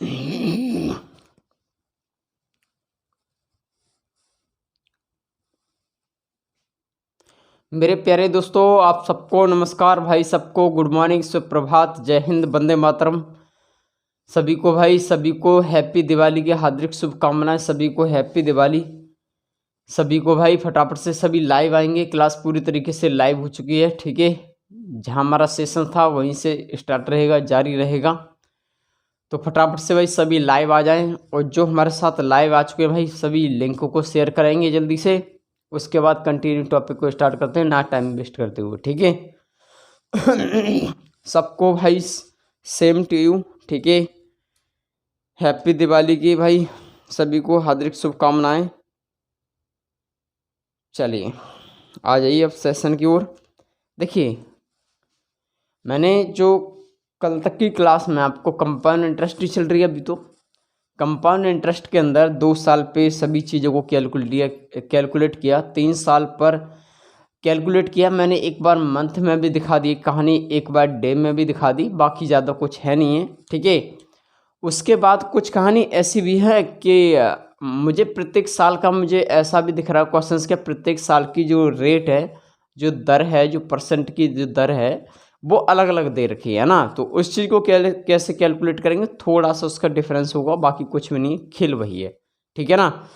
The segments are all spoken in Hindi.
मेरे प्यारे दोस्तों, आप सबको नमस्कार भाई, सबको गुड मॉर्निंग, सुप्रभात, जय हिंद, वंदे मातरम। सभी को भाई, सभी को हैप्पी दिवाली की हार्दिक शुभकामनाएं। सभी को हैप्पी दिवाली। सभी को भाई फटाफट से सभी लाइव आएंगे। क्लास पूरी तरीके से लाइव हो चुकी है, ठीक है। जहां हमारा सेशन था वहीं से स्टार्ट रहेगा, जारी रहेगा। तो फटाफट से भाई सभी लाइव आ जाएं। और जो हमारे साथ लाइव आ चुके हैं भाई, सभी लिंकों को शेयर करेंगे जल्दी से। उसके बाद कंटिन्यू टॉपिक को स्टार्ट करते हैं, ना टाइम वेस्ट करते हुए, ठीक है। सबको भाई सेम टू यू, ठीक है। हैप्पी दिवाली की भाई सभी को हार्दिक शुभकामनाएं। चलिए आ जाइए अब सेशन की ओर। देखिए, मैंने जो कल तक की क्लास में आपको कंपाउंड इंटरेस्ट ही चल रही है अभी, तो कंपाउंड इंटरेस्ट के अंदर 2 साल पे सभी चीज़ों को कैलकुलेट किया, 3 साल पर कैलकुलेट किया मैंने। एक बार मंथ में भी दिखा दी कहानी, एक बार डे में भी दिखा दी, बाकी ज़्यादा कुछ है नहीं है, ठीक है। उसके बाद कुछ कहानी ऐसी भी है कि मुझे प्रत्येक साल का मुझे ऐसा भी दिख रहा है क्वेश्चंस के, प्रत्येक साल की जो रेट है, जो दर है, जो परसेंट की जो दर है, वो अलग अलग दे रखी है ना। तो उस चीज़ को कैसे कैलकुलेट करेंगे, थोड़ा सा उसका डिफरेंस होगा, बाकी कुछ भी नहीं, खिल वही है, ठीक है ना।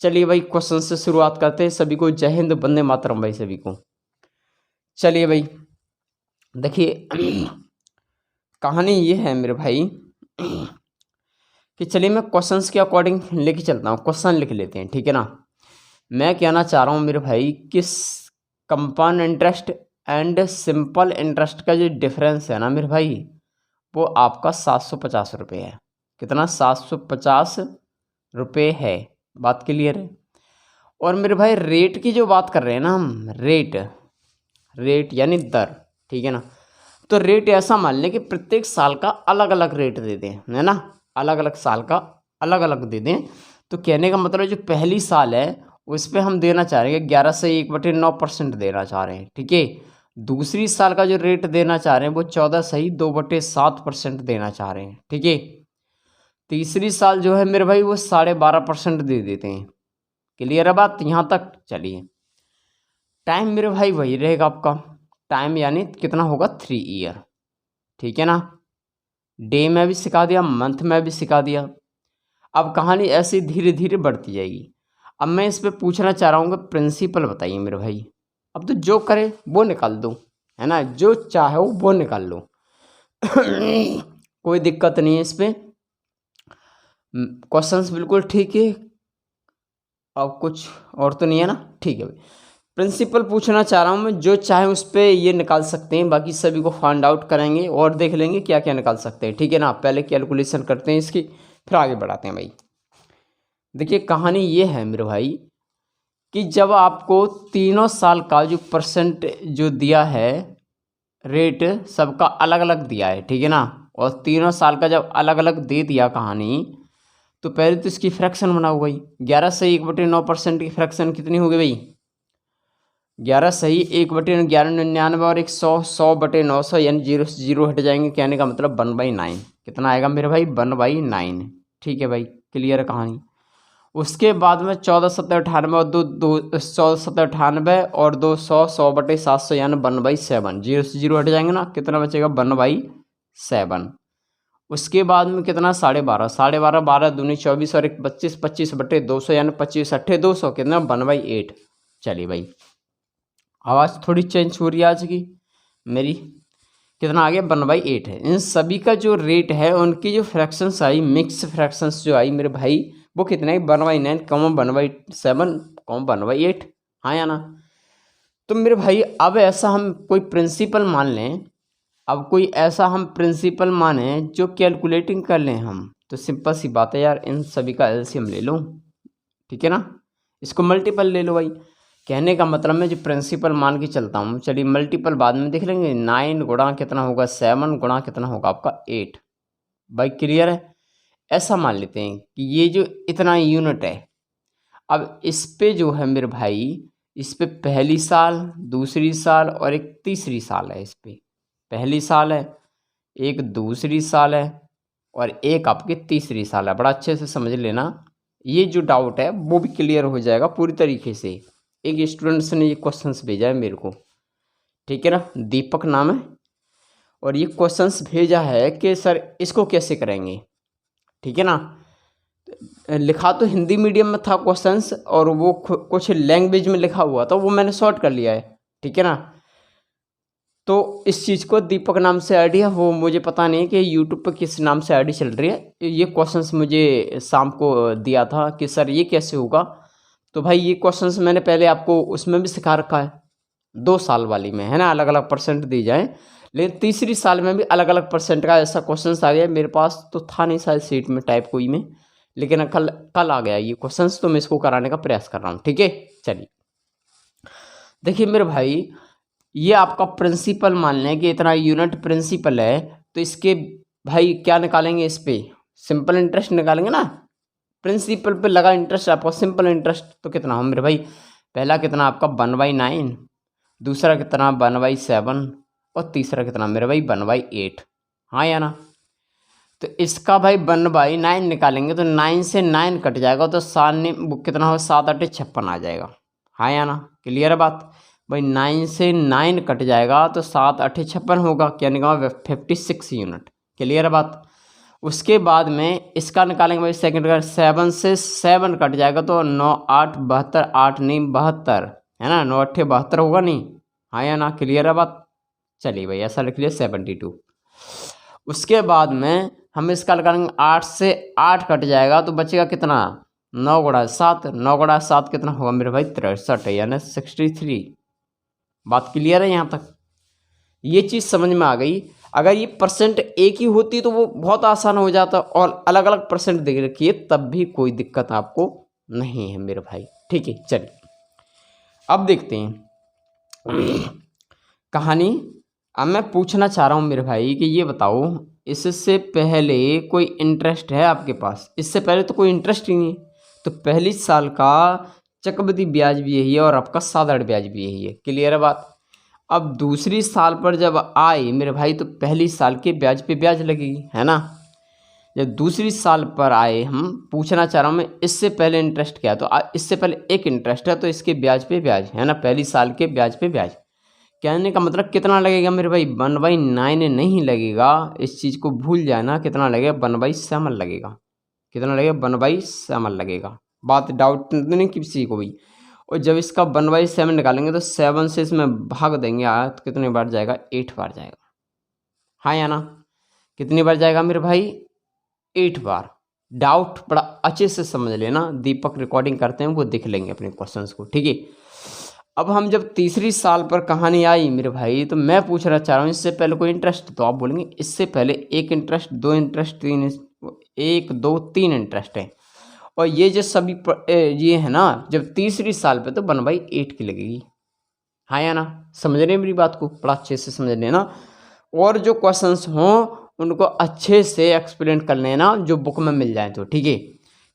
चलिए भाई क्वेश्चन से शुरुआत करते हैं। सभी को जय हिंद, वंदे मातरम भाई सभी को। चलिए भाई देखिए, कहानी ये है मेरे भाई कि चलिए मैं क्वेश्चंस के अकॉर्डिंग लेके चलता हूँ, क्वेश्चन लिख लेते हैं, ठीक है ना। मैं कहना चाह रहा हूँ मेरे भाई, किस compound interest and simple interest का जो डिफरेंस है ना मेरे भाई, वो आपका 750 रुपये है। कितना? 750 रुपये है। बात क्लियर है। और मेरे भाई रेट की जो बात कर रहे हैं ना हम, रेट यानी दर, ठीक है ना। तो रेट ऐसा मान लें कि प्रत्येक साल का अलग अलग रेट दे दें, है ना, अलग अलग साल का अलग अलग दे दें। तो कहने का मतलब जो पहली साल है उस पर हम देना चाह रहे हैं 11 से 1/9% देना चाह रहे हैं, ठीक है। दूसरी साल का जो रेट देना चाह रहे हैं वो 14 सही 2/7% देना चाह रहे हैं, ठीक है। तीसरी साल जो है मेरे भाई वो 12.5% दे देते हैं। क्लियर है बात यहाँ तक? चलिए, टाइम मेरे भाई वही रहेगा आपका, टाइम यानी कितना होगा, 3 ईयर, ठीक है ना। डे में भी सिखा दिया, मंथ में भी सिखा दिया। अब कहानी ऐसे धीरे धीरे बढ़ती जाएगी। अब मैं इस पे पूछना चाह रहा हूँ कि प्रिंसिपल बताइए मेरे भाई। अब तो जो करे वो निकाल दो, है ना, जो चाहो वो निकाल लो। कोई दिक्कत नहीं है इस पे, क्वेश्चंस बिल्कुल ठीक है। अब कुछ और तो नहीं है ना, ठीक है भाई। प्रिंसिपल पूछना चाह रहा हूँ मैं, जो चाहे उस पर ये निकाल सकते हैं, बाकी सभी को फाइंड आउट करेंगे और देख लेंगे क्या क्या निकाल सकते हैं, ठीक है ना। पहले कैलकुलेशन करते हैं इसकी, फिर आगे बढ़ाते हैं भाई। देखिए कहानी ये है मेरे भाई कि जब आपको तीनों साल का जो परसेंट जो दिया है, रेट सबका अलग अलग दिया है, ठीक है ना। और तीनों साल का जब अलग अलग दे दिया कहानी, तो पहले तो इसकी फ्रैक्शन बनाओ भाई। 11 से 1/9% की फ्रैक्शन कितनी होगी भाई? 11 सही 1/1199 और 100 यानी 0 से 0 हट जाएंगे, कहने का मतलब 1/9। कितना आएगा मेरे भाई? 1/9, ठीक है भाई। क्लियर है कहानी। उसके बाद में 14/798 और 14/798 और 200 100/700 यानी 1/7, 0 से 0 हट जाएंगे ना, कितना बचेगा? 1/7। उसके बाद में कितना? 12.5, 12.5, 12 दूनी 24 और 1 25, 25/200 यानी 25 अट्ठे 200, कितना? 1/8। चलिए भाई, आवाज़ थोड़ी चेंज हो रही है आज की मेरी। कितना आ गया? 1/8 है। इन सभी का जो रेट है, उनकी जो फ्रैक्शंस आई, मिक्स फ्रैक्शंस जो आई मेरे भाई, वो कितना है? 1/9, 1/7, 1/8, हाँ या ना। तो मेरे भाई अब ऐसा हम कोई प्रिंसिपल मान लें, अब कोई ऐसा हम प्रिंसिपल माने जो कैलकुलेटिंग कर लें हम, तो सिंपल सी बात है यार, इन सभी का एलसीएम ले लो, ठीक है ना। इसको मल्टीपल ले लो भाई। कहने का मतलब मैं जो प्रिंसिपल मान के चलता हूँ, चलिए मल्टीपल बाद में देख लेंगे। 9 गुणा कितना होगा? 7 गुणा कितना होगा आपका? 8। भाई क्लियर है। ऐसा मान लेते हैं कि ये जो इतना यूनिट है, अब इस पे जो है मेरे भाई, इस पे पहली साल, दूसरी साल और एक तीसरी साल है। इस पे पहली साल है, एक दूसरी साल है, और एक आपकी तीसरी साल है। बड़ा अच्छे से समझ लेना, ये जो डाउट है वो भी क्लियर हो जाएगा पूरी तरीके से। एक स्टूडेंट्स ने ये क्वेश्चंस भेजा है मेरे को, ठीक है ना, दीपक नाम है, और ये क्वेश्चंस भेजा है कि सर इसको कैसे करेंगे, ठीक है ना। लिखा तो हिंदी मीडियम में था क्वेश्चंस, और वो कुछ लैंग्वेज में लिखा हुआ था, वो मैंने शॉर्ट कर लिया है, ठीक है ना। तो इस चीज़ को दीपक नाम से आईडी है, वो मुझे पता नहीं कि यूट्यूब पर किस नाम से आईडी चल रही है। ये क्वेश्चंस मुझे शाम को दिया था कि सर ये कैसे होगा। तो भाई ये क्वेश्चंस मैंने पहले आपको उसमें भी सिखा रखा है, 2 साल वाली में, है ना, अलग अलग परसेंट दी जाए। लेकिन तीसरी साल में भी अलग अलग परसेंट का ऐसा क्वेश्चन आ गया। मेरे पास तो था नहीं शायद सीट में टाइप कोई में, लेकिन कल आ गया ये क्वेश्चंस, तो मैं इसको कराने का प्रयास कर रहा हूँ, ठीक है। चलिए देखिए मेरे भाई, ये आपका प्रिंसिपल मान लें कि इतना यूनिट प्रिंसिपल है, तो इसके भाई क्या निकालेंगे, इस पे सिंपल इंटरेस्ट निकालेंगे ना। प्रिंसिपल पे लगा इंटरेस्ट आपका, सिंपल इंटरेस्ट तो कितना हो मेरे भाई, पहला कितना आपका 1/9, दूसरा कितना 1/7, और तीसरा कितना मेरे भाई 1/8, हाँ या ना। तो इसका भाई 1/9 निकालेंगे तो 9 से 9 कट जाएगा, तो 7 ने वो कितना होगा, 7 8 56 आ जाएगा, हाँ या ना। क्लियर है बात भाई, 9 से 9 कट जाएगा तो 7 8 56 होगा, क्या निकालेगा 56 यूनिट। क्लियर है बात। उसके बाद में इसका निकालेंगे भाई सेकंड का, 7 से 7 कट जाएगा तो 9 8 72, 8 नहीं 72, है ना, 9 8 72 होगा नहीं, हाँ या ना। क्लियर है बात। चलिए भाई ऐसा लिख लिया 72। उसके बाद में हम इसका निकालेंगे, 8 से 8 कट जाएगा तो बचेगा कितना, 9 गुणा 7, 9 गुणा 7 कितना होगा मेरे भाई 63, यानी 63। बात क्लियर है यहाँ तक, ये चीज़ समझ में आ गई। अगर ये परसेंट एक ही होती तो वो बहुत आसान हो जाता, और अलग अलग परसेंट दे रखिए तब भी कोई दिक्कत आपको नहीं है मेरे भाई, ठीक है। चलिए अब देखते हैं कहानी। अब मैं पूछना चाह रहा हूँ मेरे भाई कि ये बताओ, इससे पहले कोई इंटरेस्ट है आपके पास, इससे पहले तो कोई इंटरेस्ट ही नहीं है। तो पहली साल का चक्रवृद्धि ब्याज भी यही है और आपका साधारण ब्याज भी यही है। क्लियर है बात। अब दूसरी साल पर जब आए मेरे भाई तो पहली साल के ब्याज पे ब्याज लगेगी, है ना। जब दूसरी साल पर आए, हम पूछना चाह रहा हूँ मैं, इससे पहले इंटरेस्ट क्या है, तो इससे पहले एक इंटरेस्ट है तो इसके ब्याज पे ब्याज, है ना, पहली साल के ब्याज पे ब्याज। कहने का मतलब कितना लगेगा मेरे भाई, 1/9 नहीं लगेगा, इस चीज़ को भूल जाना। कितना लगेगा, 1/7 लगेगा। कितना लगेगा, 1/7 लगेगा। बात डाउट नहीं किसी को भी। और जब इसका 1/7 निकालेंगे तो 7 से इसमें भाग देंगे तो कितनी बार जाएगा, 8 बार जाएगा, हाँ या ना। कितनी बार जाएगा मेरे भाई, 8 बार। डाउट बड़ा अच्छे से समझ लेना, दीपक रिकॉर्डिंग करते हैं वो देख लेंगे अपने क्वेश्चंस को, ठीक है। अब हम जब तीसरी साल पर कहानी आई मेरे भाई, तो मैं पूछना चाह रहा हूँ इससे पहले कोई इंटरेस्ट, तो आप बोलेंगे इससे पहले एक इंटरेस्ट, 2 इंटरेस्ट, 3, 1 2 3 इंटरेस्ट है। और ये जो सभी ये है ना, जब तीसरी साल पे तो 1/8 की लगेगी, हाँ या ना। समझ रहे हैं मेरी बात को, बड़ा अच्छे से समझ लेना। और जो क्वेश्चंस हों उनको अच्छे से एक्सप्लेन कर लेना, जो बुक में मिल जाए तो, ठीक है।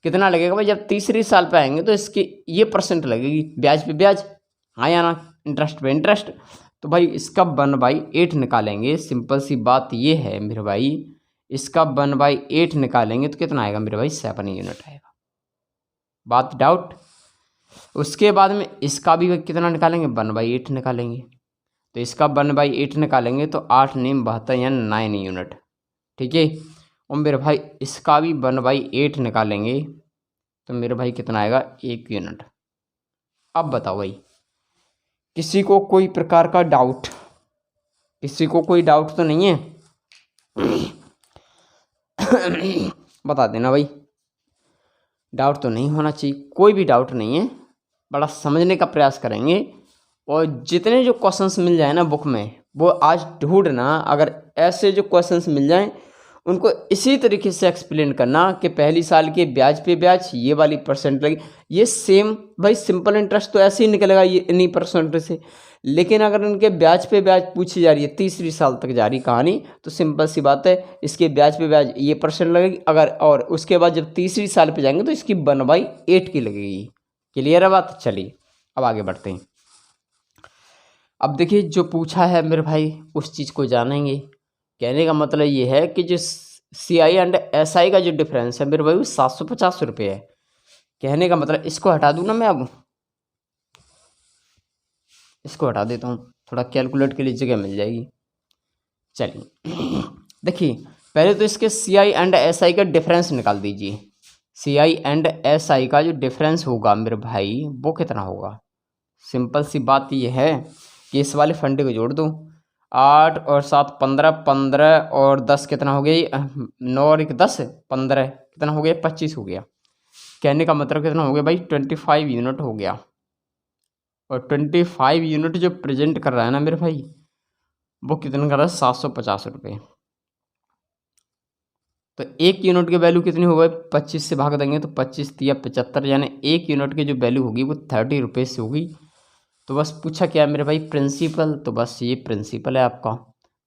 कितना लगेगा भाई, जब तीसरी साल पे आएंगे तो इसकी ये परसेंट लगेगी, ब्याज पे ब्याज, हाँ या ना, इंटरेस्ट पे इंटरेस्ट। तो भाई इसका 1/8 निकालेंगे, सिंपल सी बात ये है मेरे भाई, इसका 1/8 निकालेंगे तो कितना आएगा मेरे भाई, 7 यूनिट आएगा। बात डाउट। उसके बाद में इसका भी कितना निकालेंगे, 1/8 निकालेंगे। तो इसका 1/8 निकालेंगे तो 8 9 72 यानी 9 यूनिट, ठीक है। और मेरे भाई इसका भी 1/8 निकालेंगे तो मेरे भाई कितना आएगा, 1 यूनिट। अब बताओ भाई, किसी को कोई प्रकार का डाउट, किसी को कोई डाउट तो नहीं है बता देना भाई, डाउट तो नहीं होना चाहिए, कोई भी डाउट नहीं है। बड़ा समझने का प्रयास करेंगे, और जितने जो क्वेश्चंस मिल जाए ना बुक में वो आज ढूंढना। अगर ऐसे जो क्वेश्चंस मिल जाएं उनको इसी तरीके से एक्सप्लेन करना कि पहली साल के ब्याज पे ब्याज ये वाली परसेंट लगी, ये सेम भाई सिंपल इंटरेस्ट तो ऐसे ही निकलेगा ये इन्हीं परसेंट से। लेकिन अगर उनके ब्याज पे ब्याज पूछी जा रही है, तीसरी साल तक जा रही कहानी, तो सिंपल सी बात है, इसके ब्याज पे ब्याज ये परसेंट लगेगी अगर, और उसके बाद जब तीसरी साल पे जाएंगे तो इसकी 1/8 की लगेगी। क्लियर है बात। चलिए अब आगे बढ़ते हैं। अब देखिए जो पूछा है मेरे भाई उस चीज़ को जानेंगे। कहने का मतलब ये है कि जो CI एंड SI का जो डिफरेंस है मेरे भाई वो 750 रुपये है। कहने का मतलब इसको हटा दूँ ना मैं, अब इसको हटा देता हूँ, थोड़ा कैलकुलेट के लिए जगह मिल जाएगी। चलिए देखिए, पहले तो इसके CI एंड SI का डिफरेंस निकाल दीजिए। CI एंड SI का जो डिफरेंस होगा मेरे भाई वो कितना होगा। सिंपल सी बात ये है कि इस वाले फंडे को जोड़ दो, 8 और 7 15, 15 और 10 कितना हो गया, 9 और 1 10, 15 कितना हो गया, 25 हो गया। कहने का मतलब कितना हो गया भाई, 25 यूनिट हो गया। और 25 यूनिट जो प्रेजेंट कर रहा है ना मेरे भाई, वो कितना कर रहा है, 750 रुपये। तो एक यूनिट की वैल्यू कितनी होगी, 25 से भाग देंगे तो 25 या 75, यानी एक यूनिट की जो वैल्यू होगी वो 30 रुपये से होगी। तो बस पूछा क्या मेरे भाई, प्रिंसिपल, तो बस ये प्रिंसिपल है आपका,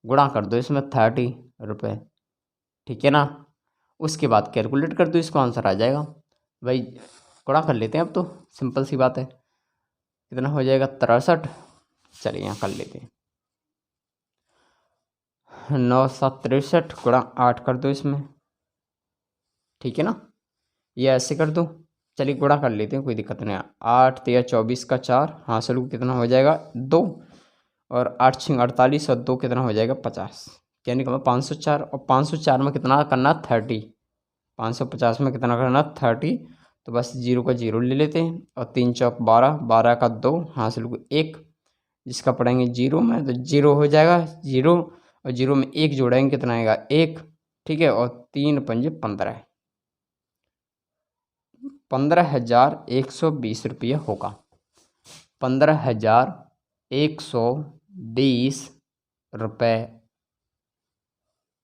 गुणा कर दो इसमें 30 रुपये, ठीक है ना। उसके बाद कैलकुलेट कर दो, इसको आंसर आ जाएगा भाई। गुणा कर लेते हैं अब तो, सिंपल सी बात है, कितना हो जाएगा, 63। चलिए यहाँ कर लेते हैं, 9 7 63 गुणा 8 कर दो इसमें, ठीक है ना, ये ऐसे कर दो। चलिए गुणा कर लेते हैं, कोई दिक्कत नहीं है। 8 3 24 का 4, हाँ चलो कितना हो जाएगा 2, और 8 6 48 और 2 कितना हो जाएगा 50। कहने का मतलब 504, और 504 में कितना करना, 30। 550 में कितना करना, 30। तो बस जीरो का जीरो ले लेते हैं, और 3 चौक 12, 12 का 2, हाँ चलो 1, जिसका पढ़ेंगे जीरो में तो जीरो हो जाएगा, जीरो और जीरो में 1 जोड़ेंगे कितना आएगा, 1, ठीक है। और 3 पंजे 15, 15,120 रुपये होगा। 15,120 रुपये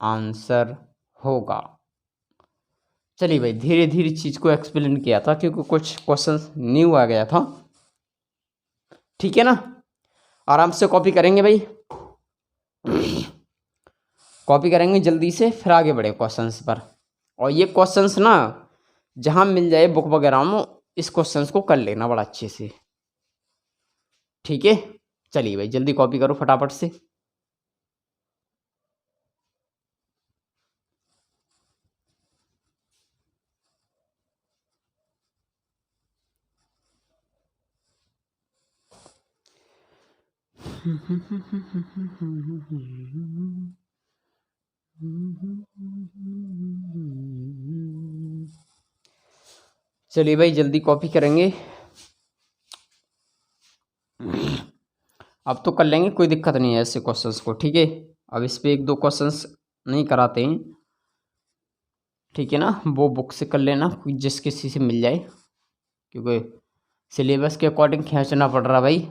आंसर होगा। चलिए भाई, धीरे धीरे चीज़ को एक्सप्लेन किया था क्योंकि कुछ क्वेश्चन न्यू आ गया था, ठीक है ना। आराम से कॉपी करेंगे भाई, कॉपी करेंगे जल्दी से, फिर आगे बढ़े क्वेश्चंस पर। और ये क्वेश्चंस ना जहाँ मिल जाए बुक वगैरह में, इस क्वेश्चंस को कर लेना बड़ा अच्छे से, ठीक है। चलिए भाई जल्दी कॉपी करो फटाफट से। चलिए भाई जल्दी कॉपी करेंगे, अब तो कर लेंगे, कोई दिक्कत नहीं है ऐसे क्वेश्चंस को, ठीक है। अब इस पे 1 2 क्वेश्चंस नहीं कराते हैं, ठीक है ना, वो बुक से कर लेना जिस किसी से मिल जाए, क्योंकि सिलेबस के अकॉर्डिंग खींचना पड़ रहा भाई।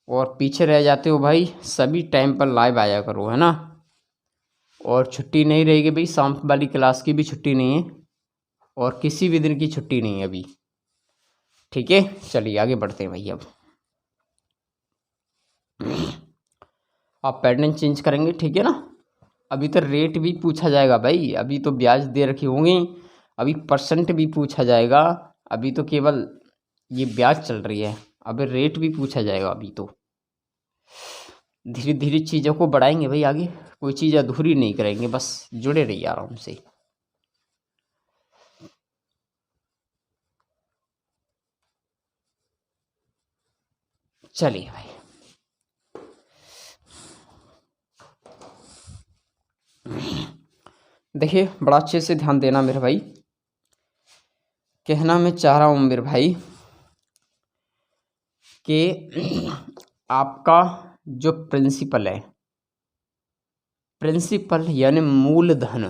और पीछे रह जाते हो भाई, सभी टाइम पर लाइव आया करो, है ना। और छुट्टी नहीं रहेगी भाई, शाम वाली क्लास की भी छुट्टी नहीं है, और किसी भी दिन की छुट्टी नहीं है अभी, ठीक है। चलिए आगे बढ़ते हैं भाई। अब आप पैटर्न चेंज करेंगे, ठीक है ना। अभी तो रेट भी पूछा जाएगा भाई, अभी तो ब्याज दे रखी होंगी, अभी परसेंट भी पूछा जाएगा, अभी तो केवल ये ब्याज चल रही है, अभी रेट भी पूछा जाएगा। अभी तो धीरे धीरे चीज़ों को बढ़ाएंगे भाई आगे, कोई चीज़ अधूरी नहीं करेंगे, बस जुड़े रहिए आराम से। चलिए भाई देखिए, बड़ा अच्छे से ध्यान देना मेरे भाई। कहना मैं चाह रहा हूँ मेरे भाई कि आपका जो प्रिंसिपल है, प्रिंसिपल यानी मूलधन,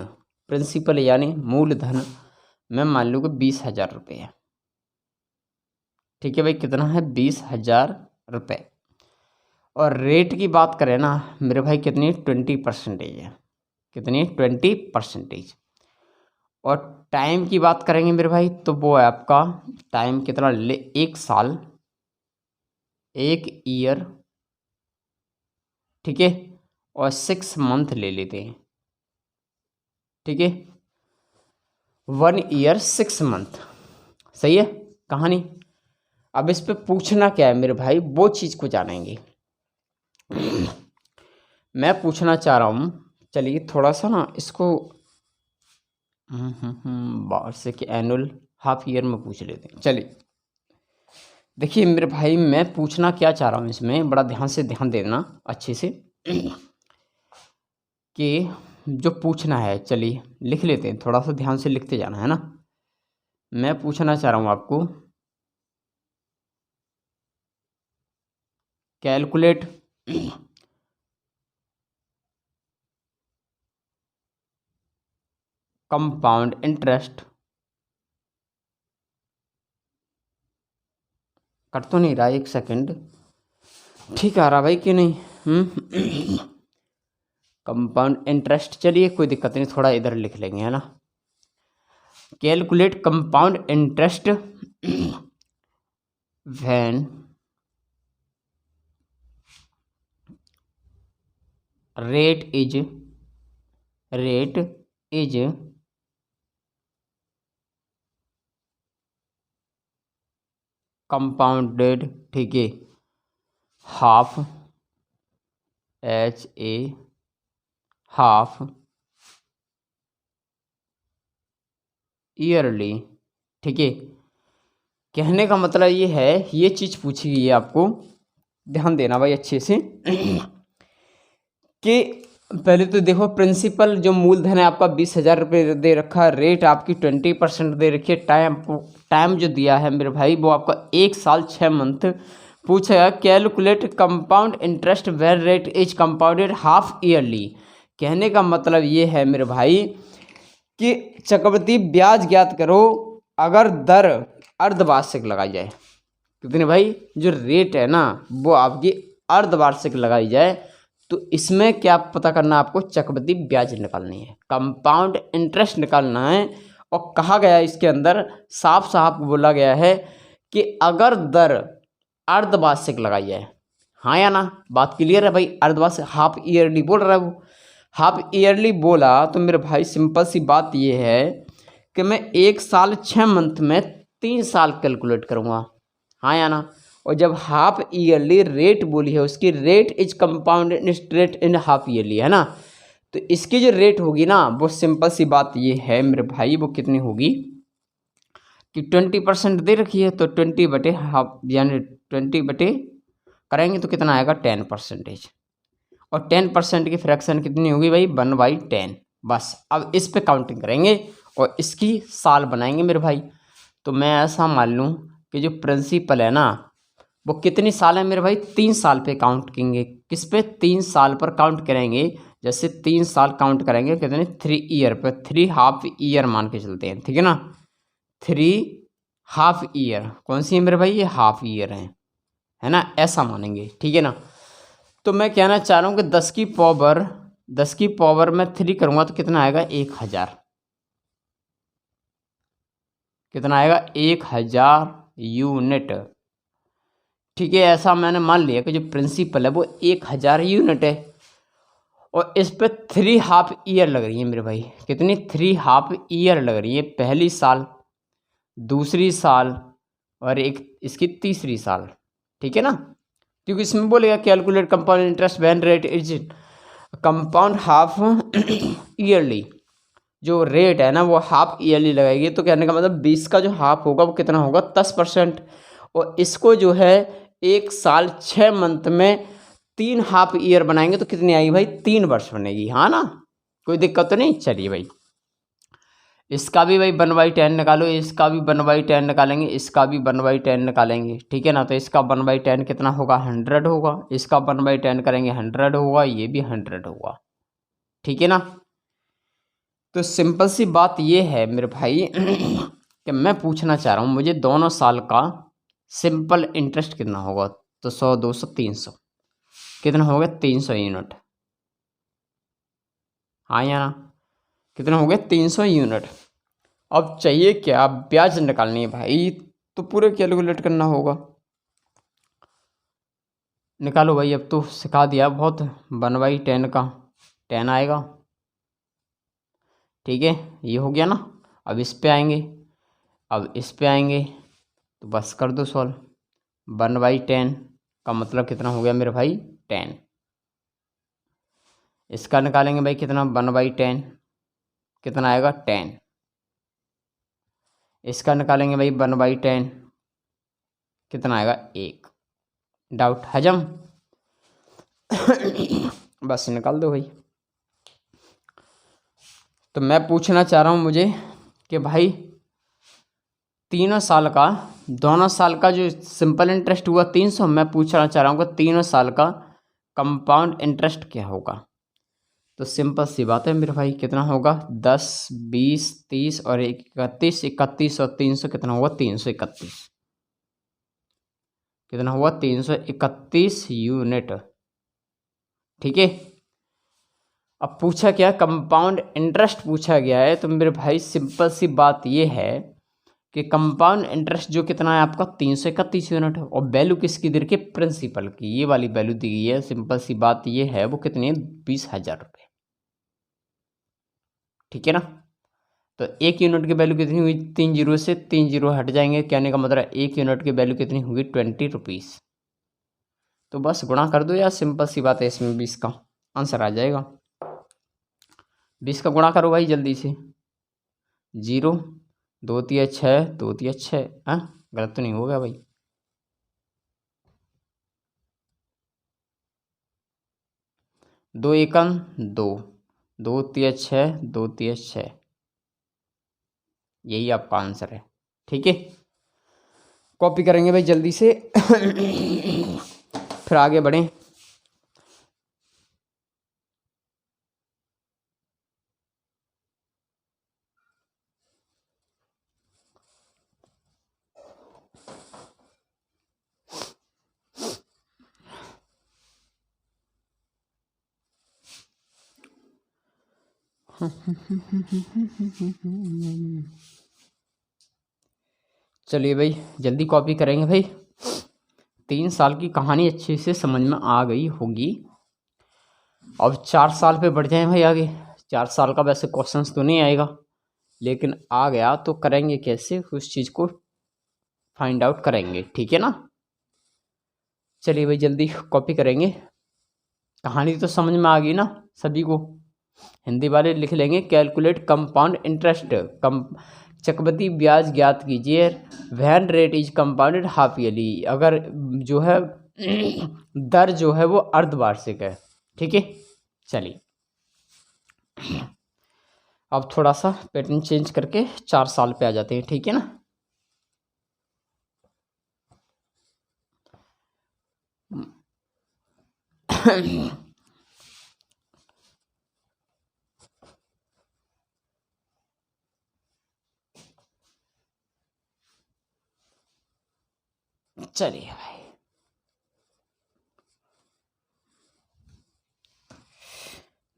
प्रिंसिपल यानी मूलधन मैं मान लूँ कि 20,000 रुपये है, ठीक है भाई। कितना है, 20,000 रुपये। और रेट की बात करें ना मेरे भाई, कितनी 20% है, कितनी 20%। और टाइम की बात करेंगे मेरे भाई, तो वो है आपका टाइम कितना ले, 1 साल, 1 ईयर, ठीक है। और 6 मंथ ले लेते हैं, ठीक है। 1 ईयर 6 मंथ, सही है कहानी। अब इस पे पूछना क्या है मेरे भाई, वो चीज़ को जानेंगे। मैं पूछना चाह रहा हूँ चलिए थोड़ा सा ना इसको वार्षिक एनुअल हाफ ईयर में पूछ लेते हैं। चलिए देखिए मेरे भाई, मैं पूछना क्या चाह रहा हूँ इसमें, बड़ा ध्यान से ध्यान देना अच्छे से कि जो पूछना है, चलिए लिख लेते हैं, थोड़ा सा ध्यान से लिखते जाना है ना। मैं पूछना चाह रहा हूँ आपको, कैलकुलेट कंपाउंड इंटरेस्ट, कर तो नहीं रहा, एक सेकंड, ठीक आ रहा भाई कि नहीं? कंपाउंड इंटरेस्ट, चलिए कोई दिक्कत नहीं, थोड़ा इधर लिख लेंगे है ना। Calculate compound interest when rate is compounded, ठीक है, हाफ HA हाफ ईयरली, ठीक है। कहने का मतलब ये है, ये चीज़ पूछी गई है आपको, ध्यान देना भाई अच्छे से कि पहले तो देखो, प्रिंसिपल जो मूलधन है आपका 20,000 रुपये दे रखा है, रेट आपकी 20% दे रखी है, टाइम जो दिया है मेरे भाई वो आपका 1 साल 6 मंथ। पूछेगा calculate compound interest when rate is compounded half yearly. कहने का मतलब ये है मेरे भाई कि चक्रवृद्धि ब्याज ज्ञात करो अगर दर अर्धवार्षिक लगाई जाए। कितने भाई, जो रेट है ना वो आपकी अर्धवार्षिक लगाई जाए, तो इसमें क्या पता करना है आपको, चक्रवृद्धि ब्याज निकालनी है, कंपाउंड इंटरेस्ट निकालना है। और कहा गया है इसके अंदर, साफ साफ बोला गया है कि अगर दर अर्धवार्षिक लगाई जाए, हाँ या ना, बात क्लियर है भाई? अर्धवार्षिक हाफ ईयरली बोल रहा है वो, हाफ ईयरली बोला तो मेरे भाई सिंपल सी बात ये है कि मैं 1 साल 6 मंथ में 3 साल कैलकुलेट करूँगा, हाँ या ना। और जब हाफ ईयरली रेट बोली है, उसकी rate is compound interest in half yearly, है ना। तो इसकी जो रेट होगी ना, वो सिंपल सी बात ये है मेरे भाई, वो कितनी होगी कि 20% दे रखी है, तो 20/हाफ यानी 20 करेंगे तो कितना आएगा 10%। और 10% की फ्रैक्शन कितनी होगी भाई, 1/10। बस अब इस पे काउंटिंग करेंगे और इसकी साल बनाएंगे मेरे भाई। तो मैं ऐसा मान लूँ कि जो प्रिंसिपल है ना वो कितनी साल है मेरे भाई, 3 साल पे काउंट करेंगे। किस पे, 3 साल पर काउंट करेंगे। जैसे 3 साल काउंट करेंगे कितने, 3 ईयर पे, 3 हाफ ईयर मान के चलते हैं, ठीक है ना। 3 हाफ ईयर कौन सी है मेरे भाई, ये हाफ ईयर है ना, ऐसा मानेंगे, ठीक है ना। तो मैं कहना चाह रहा हूँ कि 10 की पावर में 3 करूँगा तो कितना आएगा, 1000। कितना आएगा, 1000 यूनिट, ठीक है। ऐसा मैंने मान लिया कि जो प्रिंसिपल है वो 1000 यूनिट है। और इस पे 3 हाफ ईयर लग रही है मेरे भाई, कितनी, 3 हाफ ईयर लग रही है। पहली साल, दूसरी साल और एक इसकी तीसरी साल, ठीक है ना। क्योंकि इसमें बोलेगा calculate compound interest when rate is compound half yearly, जो रेट है ना वो हाफ ईयरली लगाएगी। तो कहने का मतलब 20 का जो हाफ होगा वो कितना होगा, 10%। और इसको जो है 1 साल 6 मंथ में 3 हाफ ईयर बनाएंगे तो कितनी आएगी भाई, 3 वर्ष बनेगी, हाँ ना। कोई दिक्कत तो नहीं। चलिए भाई, इसका भी भाई 1/10 निकालो, इसका भी 1/10 निकालेंगे, इसका भी 1/10 निकालेंगे, ठीक है ना। तो इसका 1/10 कितना होगा, 100 होगा। इसका 1/10 करेंगे 100 होगा, ये भी 100 होगा, ठीक है ना। तो सिंपल सी बात ये है मेरे भाई कि मैं पूछना चाह रहा हूँ, मुझे दोनों साल का सिंपल इंटरेस्ट कितना होगा। तो 100, 200, 300 कितना होगा, 300 यूनिट, हाँ या ना। कितना हो गया, 300 यूनिट। अब चाहिए क्या, ब्याज निकालनी है भाई, तो पूरे कैलकुलेट करना होगा। निकालो भाई, अब तो सिखा दिया बहुत। 1/10 का 10 आएगा, ठीक है, ये हो गया ना। अब इस पे आएंगे, अब इस पे आएंगे, तो बस कर दो सॉल्व। 1/10 का मतलब कितना हो गया मेरे भाई, 10। इसका निकालेंगे भाई कितना, 1/10 कितना आएगा 10। इसका निकालेंगे भाई 1/10 कितना आएगा 1। डाउट हजम। बस निकाल दो भाई। तो मैं पूछना चाह रहा हूँ मुझे कि भाई तीनों साल का, दोनों साल का जो सिंपल इंटरेस्ट हुआ 300, मैं पूछना चाह रहा हूँ कि तीनों साल का कंपाउंड इंटरेस्ट क्या होगा। तो सिंपल सी बात है मेरे भाई, कितना होगा 10, 20, 30 और 31, 31 और 300 कितना हुआ 331। कितना हुआ 331 यूनिट। ठीक है। अब पूछा क्या, कंपाउंड इंटरेस्ट पूछा गया है। तो मेरे भाई सिंपल सी बात ये है कि कंपाउंड इंटरेस्ट जो कितना है आपका 331 यूनिट है, और वैल्यू किसकी दे रखी है, प्रिंसिपल की, ये वाली वैल्यू दी गई है। सिंपल सी बात ये है, वो कितनी है 20,000 रुपये। ठीक है ना। तो एक यूनिट की वैल्यू कितनी हुई, 3 जीरो से 3 जीरो हट जाएंगे, कहने का मतलब एक यूनिट की वैल्यू कितनी होगी 20 रुपीज़। तो बस गुणा कर दो यार, सिंपल सी बात है, इसमें 20 का आंसर आ जाएगा। 20 का गुणा करो भाई जल्दी से। 0, 2 तिया 6, 2 तिया 6, हाँ गलत तो नहीं होगा भाई। 2 एकम 2, 2 तिया 6, 2 तिया 6, यही आपका आंसर है। ठीक है। कॉपी करेंगे भाई जल्दी से। फिर आगे बढ़ें। चलिए भाई जल्दी कॉपी करेंगे भाई। 3 साल की कहानी अच्छे से समझ में आ गई होगी। अब 4 साल पे बढ़ जाएं भाई आगे। 4 साल का वैसे क्वेश्चंस तो नहीं आएगा, लेकिन आ गया तो करेंगे कैसे, उस चीज़ को फाइंड आउट करेंगे। ठीक है ना। चलिए भाई जल्दी कॉपी करेंगे। कहानी तो समझ में आ गई ना सभी को। हिंदी वाले लिख लेंगे, कैलकुलेट कंपाउंड इंटरेस्ट, कम चक्रवृद्धि ब्याज ज्ञात कीजिए, when rate is compounded half yearly, अगर जो है दर जो है वो अर्धवार्षिक है। ठीक है। चलिए अब थोड़ा सा पैटर्न चेंज करके 4 साल पे आ जाते हैं। ठीक है ना। चलिए भाई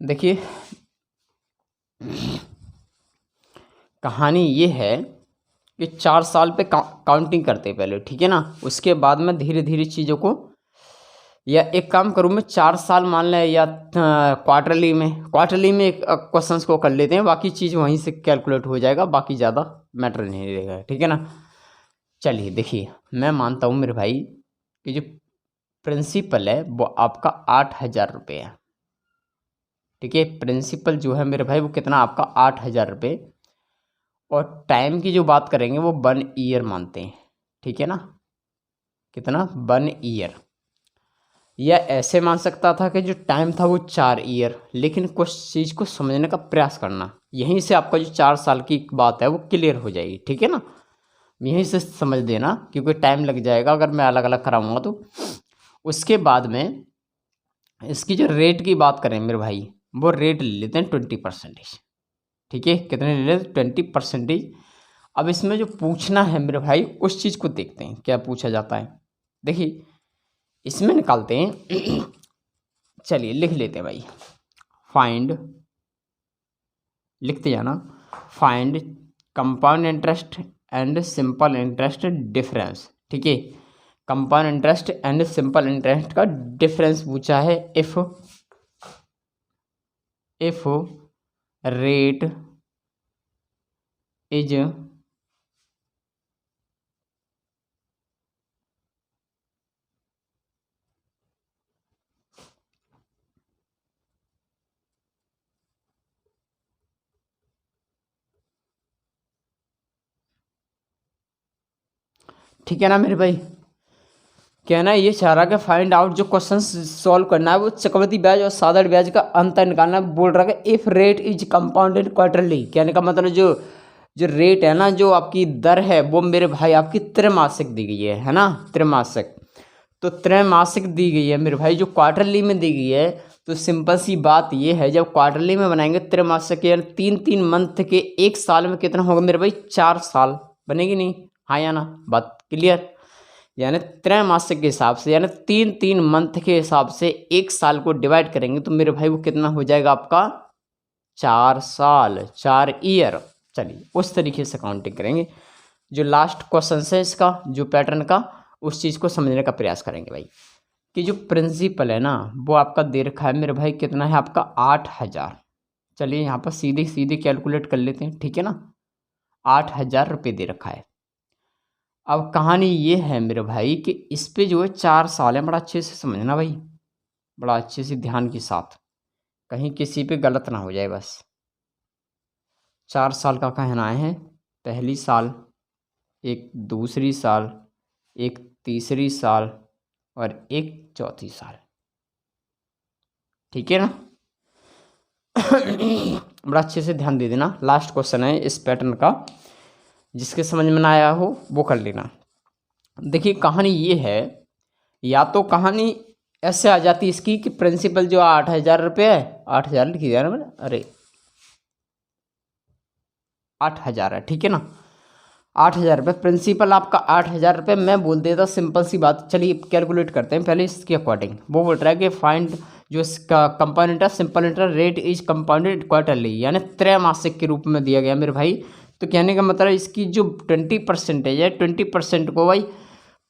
देखिए, कहानी ये है कि 4 साल पे काउंटिंग करते हैं पहले। ठीक है ना। उसके बाद में धीरे धीरे चीज़ों को, या एक काम करूँ मैं 4 साल मान लें, या क्वार्टरली में क्वेश्चंस को कर लेते हैं, बाकी चीज़ वहीं से कैलकुलेट हो जाएगा, बाकी ज़्यादा मैटर नहीं रहेगा। ठीक है ना। चलिए देखिए, मैं मानता हूँ मेरे भाई कि जो प्रिंसिपल है वो आपका 8,000 रुपये है। ठीक है। प्रिंसिपल जो है मेरे भाई वो कितना आपका 8,000 रुपये, और टाइम की जो बात करेंगे वो 1 ईयर मानते हैं। ठीक है ना। कितना 1 ईयर, या ऐसे मान सकता था कि जो टाइम था वो 4 ईयर, लेकिन कुछ चीज़ को समझने का प्रयास करना, यहीं से आपका जो 4 साल की बात है वो क्लियर हो जाएगी। ठीक है ना। यहीं से समझ देना, क्योंकि टाइम लग जाएगा अगर मैं अलग अलग कराऊंगा तो। उसके बाद में इसकी जो रेट की बात करें मेरे भाई, वो रेट ले लेते हैं 20%। ठीक है। कितने ले लेते हैं 20%। अब इसमें जो पूछना है मेरे भाई उस चीज़ को देखते हैं क्या पूछा जाता है। देखिए इसमें निकालते हैं। चलिए लिख लेते हैं भाई, फाइंड, लिखते जाना, find compound interest and simple interest difference. ठीक है। Compound interest and simple interest का डिफरेंस पूछा है। इफ रेट इज ठीक है ना मेरे भाई। कहना ये चाह रहा कि फाइंड आउट जो क्वेश्चन सॉल्व करना है वो चक्रवृद्धि ब्याज और साधारण ब्याज का अंतर निकालना बोल रहा है। If rate is compounded quarterly, कहने का मतलब जो जो रेट है ना, जो आपकी दर है वो मेरे भाई आपकी त्रैमासिक दी गई है ना, त्रैमासिक। तो त्रैमासिक दी गई है मेरे भाई, जो क्वार्टरली में दी गई है तो सिंपल सी बात ये है, जब क्वार्टरली में बनाएंगे त्रैमासिक यानी 3-3 मंथ के एक साल में कितना होगा मेरे भाई, 4 साल बनेगी नहीं, हाँ या ना, बात क्लियर। यानी त्रैमासिक के हिसाब से यानी 3-3 मंथ के हिसाब से एक साल को डिवाइड करेंगे तो मेरे भाई वो कितना हो जाएगा आपका, 4 साल, 4 ईयर। चलिए उस तरीके से काउंटिंग करेंगे। जो लास्ट क्वेश्चन है इसका जो पैटर्न का, उस चीज़ को समझने का प्रयास करेंगे भाई, कि जो प्रिंसिपल है ना वो आपका दे रखा है मेरे भाई, कितना है आपका 8,000। चलिए यहाँ पर सीधे सीधे कैलकुलेट कर लेते हैं, ठीक है ना। 8,000 रुपये दे रखा है। अब कहानी ये है मेरे भाई कि इस पे जो है 4 साल है, बड़ा अच्छे से समझना भाई, बड़ा अच्छे से ध्यान के साथ, कहीं किसी पे गलत ना हो जाए बस। 4 साल का कहना है, पहली साल, एक दूसरी साल, एक तीसरी साल और एक चौथी साल, ठीक है ना। बड़ा अच्छे से ध्यान दे देना। लास्ट क्वेश्चन है इस पैटर्न का, जिसके समझ में ना आया हो वो कर लेना। देखिए कहानी ये है, या तो कहानी ऐसे आ जाती इसकी कि प्रिंसिपल जो 8,000 रुपये है, 8,000 लिखी जाए ना मैंने, अरे 8,000 है, ठीक है ना। 8,000 रुपये प्रिंसिपल आपका, 8,000 रुपये मैं बोल देता, सिंपल सी बात। चलिए कैलकुलेट करते हैं पहले इसके अकॉर्डिंग। वो बोल रहा है कि फाइंड जो इसका compound interest, simple interest rate is compounded quarterly, यानी त्रैमासिक के रूप में दिया गया मेरे भाई। तो कहने का मतलब इसकी जो 20% है, 20% को भाई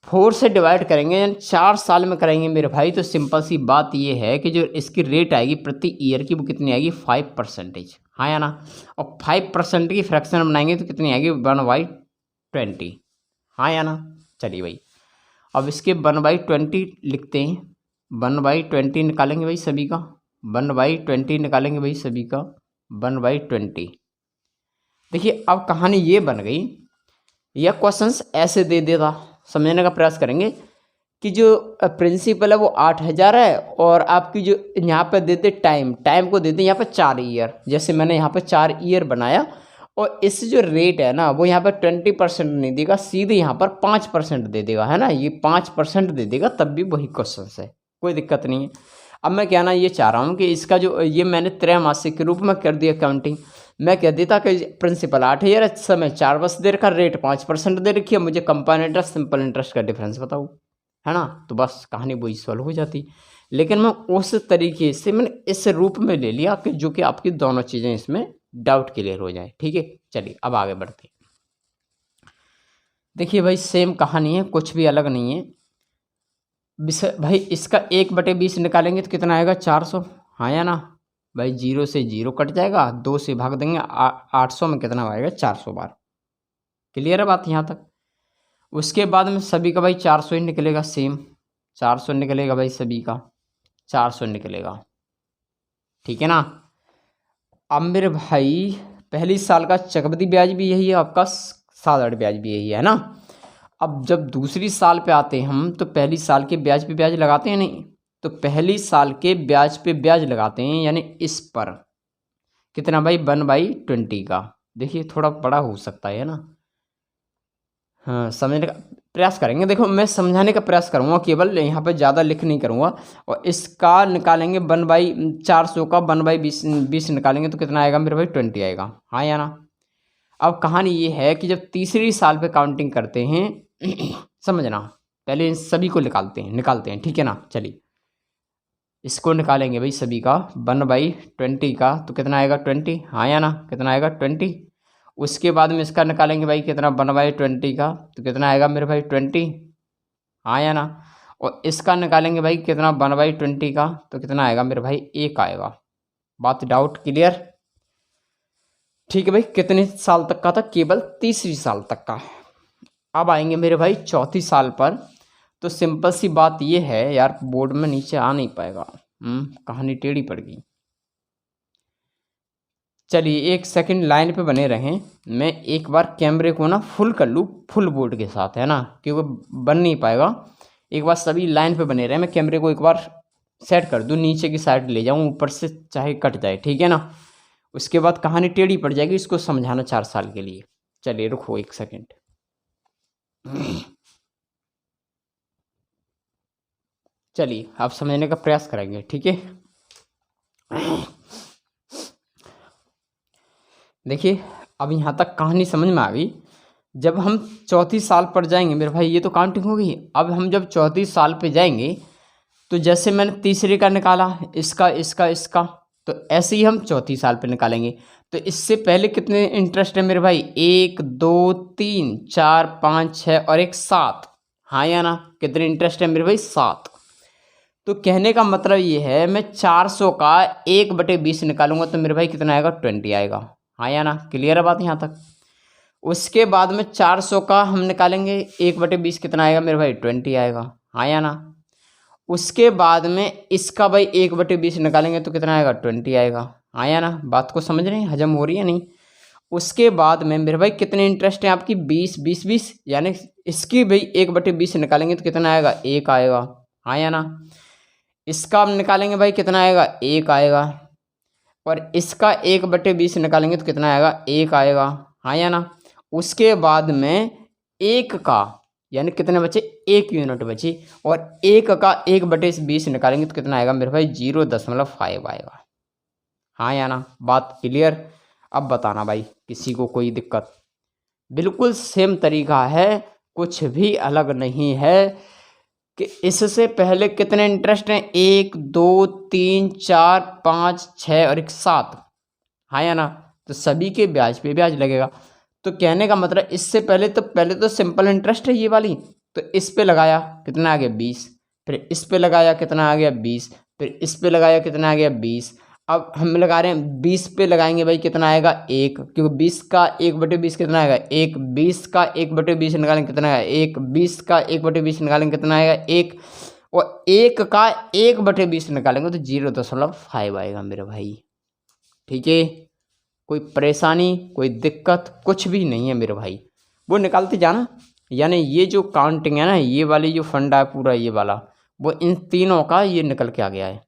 4 से डिवाइड करेंगे यानी 4 साल में करेंगे मेरे भाई। तो सिंपल सी बात ये है कि जो इसकी रेट आएगी प्रति ईयर की वो कितनी आएगी, 5%, हाँ या ना। और 5% की फ्रैक्शन बनाएंगे तो कितनी आएगी, 1/20, हाँ या ना। चलिए भाई अब इसके 1/20 लिखते हैं, 1/20 निकालेंगे भाई सभी का, 1/20 निकालेंगे भाई सभी का, 1/20। देखिए अब कहानी ये बन गई, यह क्वेश्चंस ऐसे दे देता, समझने का प्रयास करेंगे कि जो प्रिंसिपल है वो 8,000 है और आपकी जो यहाँ पर देते टाइम को देते यहाँ पर 4 ईयर, जैसे मैंने यहाँ पर 4 ईयर बनाया। और इस जो रेट है ना वो यहाँ पर 20% नहीं देगा, सीधे यहाँ पर 5% दे देगा, है ना। ये 5% दे देगा तब भी वही क्वेश्चन है, कोई दिक्कत नहीं है। अब मैं कहना ये चाह रहा हूँ कि इसका जो ये मैंने त्रैमासिक के रूप में कर दिया काउंटिंग। मैं कह देता कि प्रिंसिपल 8,000 समय 4 वर्ष दे रखा, रेट 5% दे रखी है, मुझे कंपाउंड इंटरेस्ट सिंपल इंटरेस्ट का डिफरेंस बताओ, है ना। तो बस कहानी वही सॉल्व हो जाती। लेकिन मैं उस तरीके से मैंने इस रूप में ले लिया कि जो कि आपकी दोनों चीज़ें इसमें डाउट क्लियर हो जाए, ठीक है। चलिए अब आगे बढ़ते हैं। देखिए भाई सेम कहानी है, कुछ भी अलग नहीं है भाई। इसका 1/20 निकालेंगे तो कितना आएगा, 400, हाँ या ना भाई। 0 से 0 कट जाएगा, 2 से भाग देंगे, 800 में कितना आएगा, 400 बार। क्लियर है बात यहाँ तक। उसके बाद में सभी का भाई 400 ही निकलेगा, सेम 400 निकलेगा भाई, सभी का 400 निकलेगा, ठीक है ना। अब मेरे भाई पहली साल का चक्रवृद्धि ब्याज भी यही है आपका, साधारण ब्याज भी यही है ना। अब जब दूसरी साल पे आते हैं हम तो पहली साल के ब्याज पे ब्याज लगाते हैं नहीं, तो पहली साल के ब्याज पे ब्याज लगाते हैं, यानी इस पर कितना भाई, 1/20 का। देखिए थोड़ा बड़ा हो सकता है ना, हाँ समझने का प्रयास करेंगे। देखो मैं समझाने का प्रयास करूँगा, केवल यहाँ पे ज़्यादा लिख नहीं करूँगा। और इसका निकालेंगे 1/400 का 1/20 निकालेंगे तो कितना आएगा मेरे भाई, 20 आएगा, हाँ या ना। अब कहानी ये है कि जब तीसरी साल पे काउंटिंग करते हैं समझना, पहले इन सभी को निकालते हैं, ठीक है ना। चलिए इसको निकालेंगे भाई सभी का 1/20 का तो कितना आएगा, 20, हाँ या ना, कितना आएगा 20। उसके बाद में इसका निकालेंगे भाई कितना, 1/20 का तो कितना आएगा मेरे भाई, 20, हाँ या ना। और इसका निकालेंगे भाई कितना, 1/20 का तो कितना आएगा मेरे भाई, 1 आएगा। बात डाउट क्लियर, ठीक है भाई। कितने साल तक का था, केवल तीसरी साल तक का। अब आएंगे मेरे भाई चौथी साल पर। तो सिंपल सी बात ये है यार, बोर्ड में नीचे आ नहीं पाएगा, कहानी टेढ़ी पड़ गई। चलिए 1 सेकंड लाइन पे बने रहें, मैं एक बार कैमरे को ना फुल कर लूँ, फुल बोर्ड के साथ, है ना, क्योंकि बन नहीं पाएगा। एक बार सभी लाइन पे बने रहें, मैं कैमरे को एक बार सेट कर दूँ, नीचे की साइड ले जाऊँ, ऊपर से चाहे कट जाए, ठीक है ना। उसके बाद कहानी टेढ़ी पड़ जाएगी, इसको समझाना 4 साल के लिए। चलिए रुको 1 सेकंड। चलिए आप समझने का प्रयास करेंगे, ठीक है। देखिए अब यहाँ तक कहानी समझ में आ गई। जब हम 34 साल पर जाएंगे मेरे भाई, ये तो काउंटिंग हो गई। अब हम जब 34 साल पे जाएंगे तो जैसे मैंने तीसरे का निकाला, इसका इसका इसका, तो ऐसे ही हम 34 साल पे निकालेंगे। तो इससे पहले कितने इंटरेस्ट है मेरे भाई, 1 2 3 4 5 6 और 1 7, हाँ या ना। कितने इंटरेस्ट है मेरे भाई, 7। तो कहने का मतलब ये है, मैं 400 का 1/20 निकालूंगा तो मेरे भाई कितना आएगा, 20 आएगा, हाँ या ना। क्लियर है बात यहाँ तक। उसके बाद में 400 का हम निकालेंगे 1/20 कितना आएगा मेरे भाई, 20 आएगा, हाँ या ना। उसके बाद में इसका भाई 1/20 निकालेंगे तो कितना आएगा, 20 आएगा, हाँ या ना। बात को समझ रहे हैं, हजम हो रही है नहीं। उसके बाद में मेरे भाई कितने इंटरेस्ट हैं आपकी, 20 20 20, यानी इसकी भाई 1/20 निकालेंगे तो कितना आएगा, 1 आएगा, हाँ या ना। इसका हम निकालेंगे भाई कितना आएगा, 1 आएगा। और इसका 1/20 निकालेंगे तो कितना आएगा, 1 आएगा, हाँ या ना। उसके बाद में 1 का, यानी कितने बचे, 1 यूनिट बची, और 1 का 1/20 निकालेंगे तो कितना आएगा मेरे भाई, 0.5 आएगा, हाँ या ना। बात क्लियर। अब बताना भाई किसी को कोई दिक्कत। बिल्कुल सेम तरीका है, कुछ भी अलग नहीं है। कि इससे पहले कितने इंटरेस्ट हैं, 1 2 3 4 5 6 और 1 7, हाँ या ना। तो सभी के ब्याज पे ब्याज लगेगा। तो कहने का मतलब इससे पहले तो सिंपल इंटरेस्ट है ये वाली, तो इस पे लगाया कितना आ गया, 20। फिर इस पे लगाया कितना आ गया, 20। फिर इस पे लगाया कितना आ गया, 20। अब हम लगा रहे हैं 20 पे लगाएंगे भाई कितना आएगा, 1, क्योंकि 20 का 1/20 कितना आएगा, 1। 20 का 1/20 निकालेंगे कितना आएगा, 1। 20 का 1/20 निकालेंगे कितना आएगा, 1। और 1 का 1/20 निकालेंगे तो 0.5 आएगा मेरे भाई, ठीक है। कोई परेशानी, कोई दिक्कत कुछ भी नहीं है मेरे भाई, वो निकालते जाना। यानी ये जो काउंटिंग है ना, ये वाली जो फंडा है पूरा ये वाला, वो इन तीनों का ये निकल के आ गया है,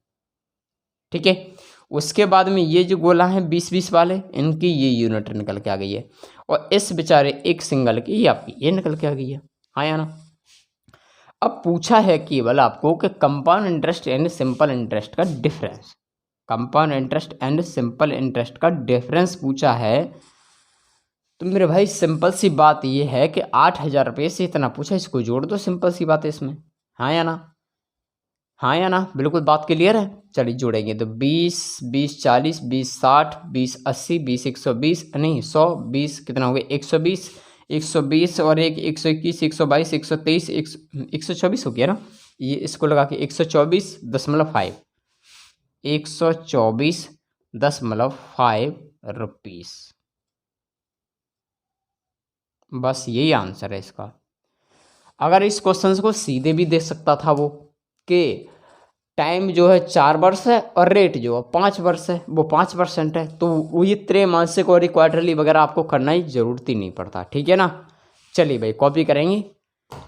ठीक है। उसके बाद में ये जो गोला है 20-20 वाले, इनकी ये यूनिट निकल के आ गई है। और इस बेचारे एक सिंगल की ये आपकी ये निकल के आ गई है, हाँ या ना। अब पूछा है केवल आपको कि compound interest and simple interest का difference, compound interest and simple interest का डिफरेंस पूछा है। तो मेरे भाई सिंपल सी बात ये है कि 8,000 रुपये से इतना पूछा, इसको जोड़ दो, सिंपल सी बात है इसमें, हाँ या ना। हाँ या ना, बिल्कुल बात क्लियर है। चलिए जोड़ेंगे तो 20 20 40 20 60 20 80 20 120, नहीं 100 20 कितना हो गया, 120 120 और एक 121 122 123 124 हो गया ना। ये इसको लगा के 124.5, 124.5 रुपीस। बस यही आंसर है इसका। अगर इस क्वेश्चन को सीधे भी दे सकता था वो, कि टाइम जो है 4 वर्ष है और रेट जो है 5 वर्ष है, वो 5% है, तो वो ये त्रैमासिक और क्वार्टरली वगैरह आपको करना ही जरूरत ही नहीं पड़ता, ठीक है ना। चलिए भाई कॉपी करेंगे,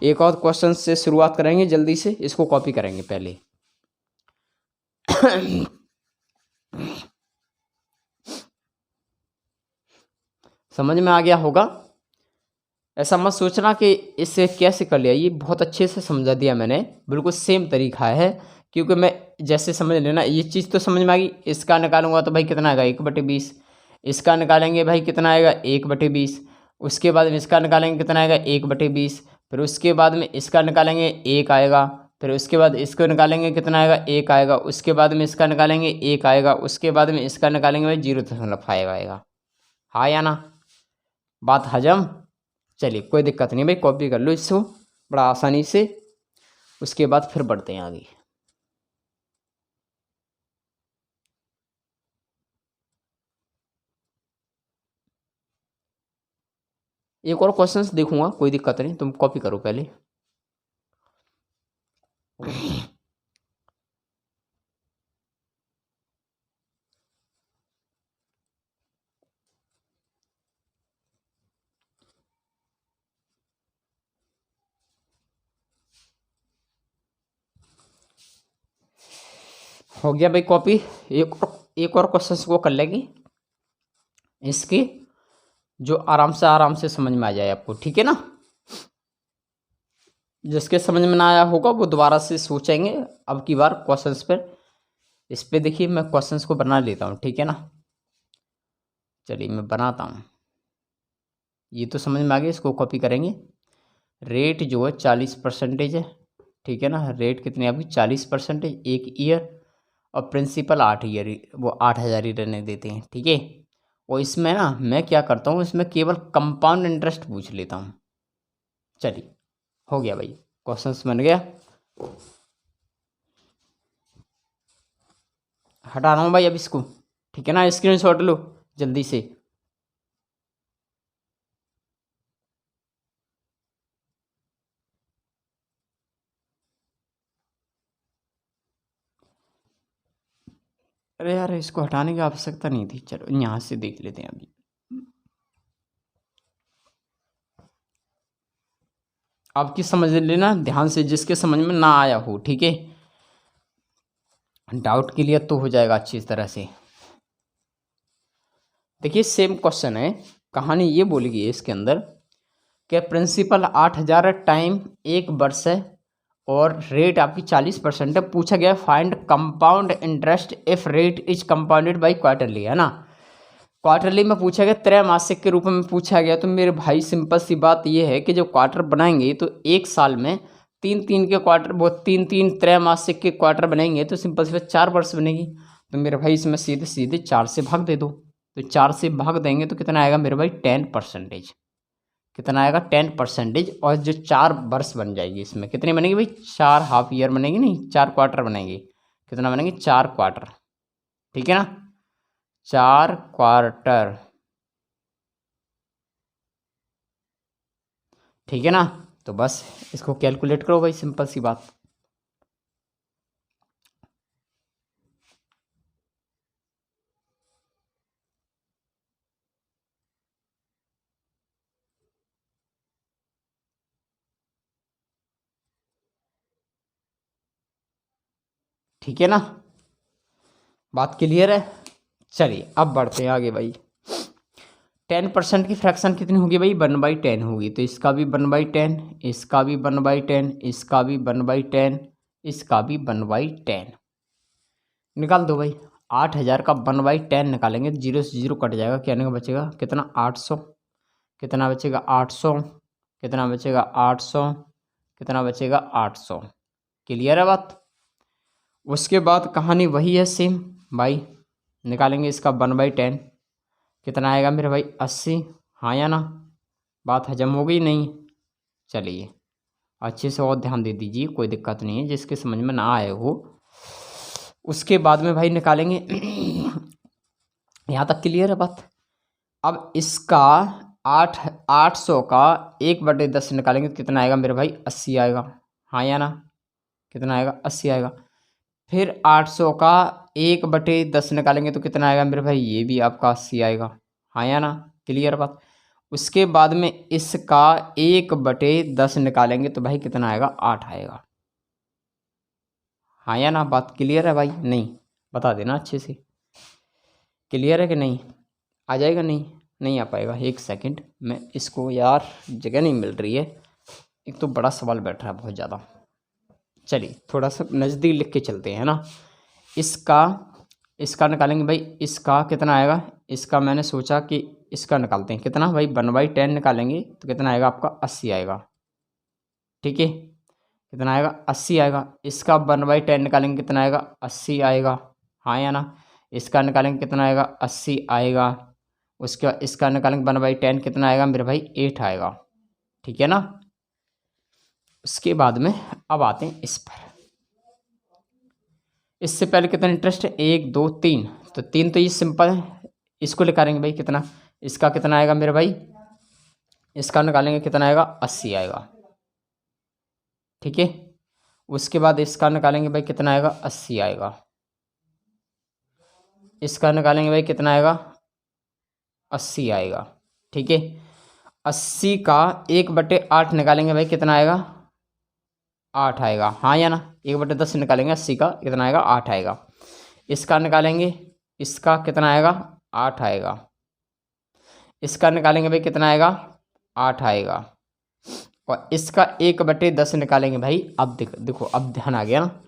एक और क्वेश्चन से शुरुआत करेंगे, जल्दी से इसको कॉपी करेंगे पहले। समझ में आ गया होगा। ऐसा मत सोचना कि इससे कैसे कर लिया, ये बहुत अच्छे से समझा दिया मैंने, बिल्कुल सेम तरीका है। क्योंकि मैं जैसे समझ लेना, ये चीज़ तो समझ में आ गई। इसका निकालूंगा तो भाई कितना आएगा, 1/20। इसका निकालेंगे भाई कितना आएगा, 1/20। उसके बाद में इसका निकालेंगे कितना आएगा, 1/20। फिर उसके बाद में इसका निकालेंगे 1 आएगा। फिर उसके बाद इसको निकालेंगे कितना आएगा, 1 आएगा। उसके बाद में इसका निकालेंगे 1 आएगा। उसके बाद में इसका निकालेंगे भाई 0.5 आएगा, हाँ या ना। बात हजम। चलिए कोई दिक्कत नहीं भाई, कॉपी कर लो इसको बड़ा आसानी से। उसके बाद फिर बढ़ते हैं आगे। एक और क्वेश्चंस देखूंगा, कोई दिक्कत नहीं, तुम कॉपी करो पहले। हो गया भाई कॉपी। एक और क्वेश्चन को कर लेगी इसकी, जो आराम से समझ में आ जाए आपको, ठीक है ना। जिसके समझ में ना आया होगा वो दोबारा से सोचेंगे अब की बार क्वेश्चंस पर। इस पे देखिए मैं क्वेश्चंस को बना लेता हूँ, ठीक है ना। चलिए मैं बनाता हूँ। ये तो समझ में आ गया, इसको कॉपी करेंगे। रेट जो है 40% है, ठीक है ना। रेट कितनी आपकी 40% एक ईयर, और प्रिंसिपल 8 ईयर, वो 8,000 ही रहने देते हैं, ठीक है। और इसमें ना मैं क्या करता हूँ, इसमें केवल कंपाउंड इंटरेस्ट पूछ लेता हूँ। चलिए हो गया भाई, क्वेश्चंस बन गया। हटा रहा हूँ भाई अब इसको, ठीक है ना। स्क्रीनशॉट लो जल्दी से। अरे यार इसको हटाने की आवश्यकता नहीं थी, चलो यहाँ से देख लेते हैं अभी। आपकी समझ लेना ध्यान से, जिसके समझ में ना आया हो, ठीक है। डाउट क्लियर तो हो जाएगा अच्छी तरह से। देखिए सेम क्वेश्चन है, कहानी ये बोली गई है इसके अंदर कि प्रिंसिपल 8,000 टाइम 1 वर्ष है और रेट आपकी 40% है। पूछा गया find compound interest if rate is compounded by quarterly, है ना। क्वार्टरली में पूछा गया, त्रैमासिक के रूप में पूछा गया। तो मेरे भाई सिंपल सी बात ये है कि जब क्वार्टर बनाएंगे तो एक साल में 3-3 के क्वार्टर, वो 3-3 त्रैमासिक के क्वार्टर बनेंगे तो सिंपल सी बात 4 वर्ष बनेगी। तो मेरे भाई इसमें सीधे सीधे 4 से भाग दे दो। तो 4 से भाग देंगे तो कितना आएगा मेरे भाई 10%। कितना आएगा 10%। और जो 4 वर्ष बन जाएगी, इसमें कितनी बनेगी भाई 4 हाफ ईयर बनेगी, नहीं 4 क्वार्टर बनेंगे। कितना बनेंगे 4 क्वार्टर, ठीक है ना। 4 क्वार्टर, ठीक है ना। तो बस इसको कैलकुलेट करो भाई, सिंपल सी बात। ठीक है ना, बात क्लियर है। चलिए अब बढ़ते हैं आगे भाई। 10% की फ्रैक्शन कितनी होगी भाई 1/10 होगी। तो इसका भी 1/10, इसका भी 1/10, इसका भी 1/10, इसका भी 1/10 निकाल दो भाई। 8,000 का 1/10 निकालेंगे, 0 से 0 कट जाएगा, क्या नहीं बचेगा कितना 800। कितना बचेगा 800, कितना बचेगा 800, कितना बचेगा 800। क्लियर है बात। उसके बाद कहानी वही है सेम भाई। निकालेंगे इसका 1/10, कितना आएगा मेरे भाई 80। हाँ या ना, बात हजम हो गई नहीं। चलिए अच्छे से और ध्यान दे दीजिए, कोई दिक्कत नहीं है, जिसके समझ में ना आए हो। उसके बाद में भाई निकालेंगे यहाँ तक क्लियर है बात। अब इसका 800 का 1/10 निकालेंगे तो कितना आएगा मेरे भाई 80 आएगा। हाँ या ना, कितना आएगा 80 आएगा। फिर 800 का 1/10 निकालेंगे तो कितना आएगा मेरे भाई, ये भी आपका 80 आएगा। हाँ या ना, क्लियर बात। उसके बाद में इसका 1/10 निकालेंगे तो भाई कितना आएगा 8 आएगा। हाँ या ना, बात क्लियर है भाई। नहीं बता देना अच्छे से, क्लियर है कि नहीं। आ जाएगा, नहीं नहीं आ पाएगा। एक सेकंड, मैं इसको यार जगह नहीं मिल रही है, एक तो बड़ा सवाल बैठ रहा है बहुत ज़्यादा। चलिए थोड़ा सा नज़दीक लिख के चलते हैं ना। इसका इसका निकालेंगे भाई, इसका कितना आएगा। इसका मैंने सोचा कि इसका निकालते हैं, कितना भाई 1/10 निकालेंगे तो कितना आएगा आपका 80 आएगा, ठीक है। कितना आएगा 80 आएगा। इसका 1/10 निकालेंगे कितना आएगा 80 आएगा। हाँ या ना। इसका निकालेंगे कितना आएगा 80 आएगा। उसके बाद इसका निकालेंगे 1/10 कितना आएगा मेरे भाई 8 आएगा, ठीक है ना। उसके बाद में अब आते हैं इस पर। इससे पहले कितना इंटरेस्ट है 1 2 3, तो 3 तो ये सिंपल है, इसको निकालेंगे भाई कितना। इसका कितना आएगा मेरे भाई, इसका निकालेंगे कितना आएगा 80 आएगा, ठीक है। उसके बाद इसका निकालेंगे भाई कितना आएगा 80 आएगा। इसका निकालेंगे भाई कितना आएगा 80 आएगा, ठीक है। 80 का 1/8 निकालेंगे भाई कितना आएगा 8 आएगा। हाँ या ना, 1/10 निकालेंगे 80 का कितना आएगा 8 आएगा। इसका निकालेंगे, इसका कितना आएगा, 8 आएगा। इसका निकालेंगे भाई, कितना आएगा, 8 आएगा। और इसका 1/10 निकालेंगे भाई। अब देखो अब ध्यान आ गया ना,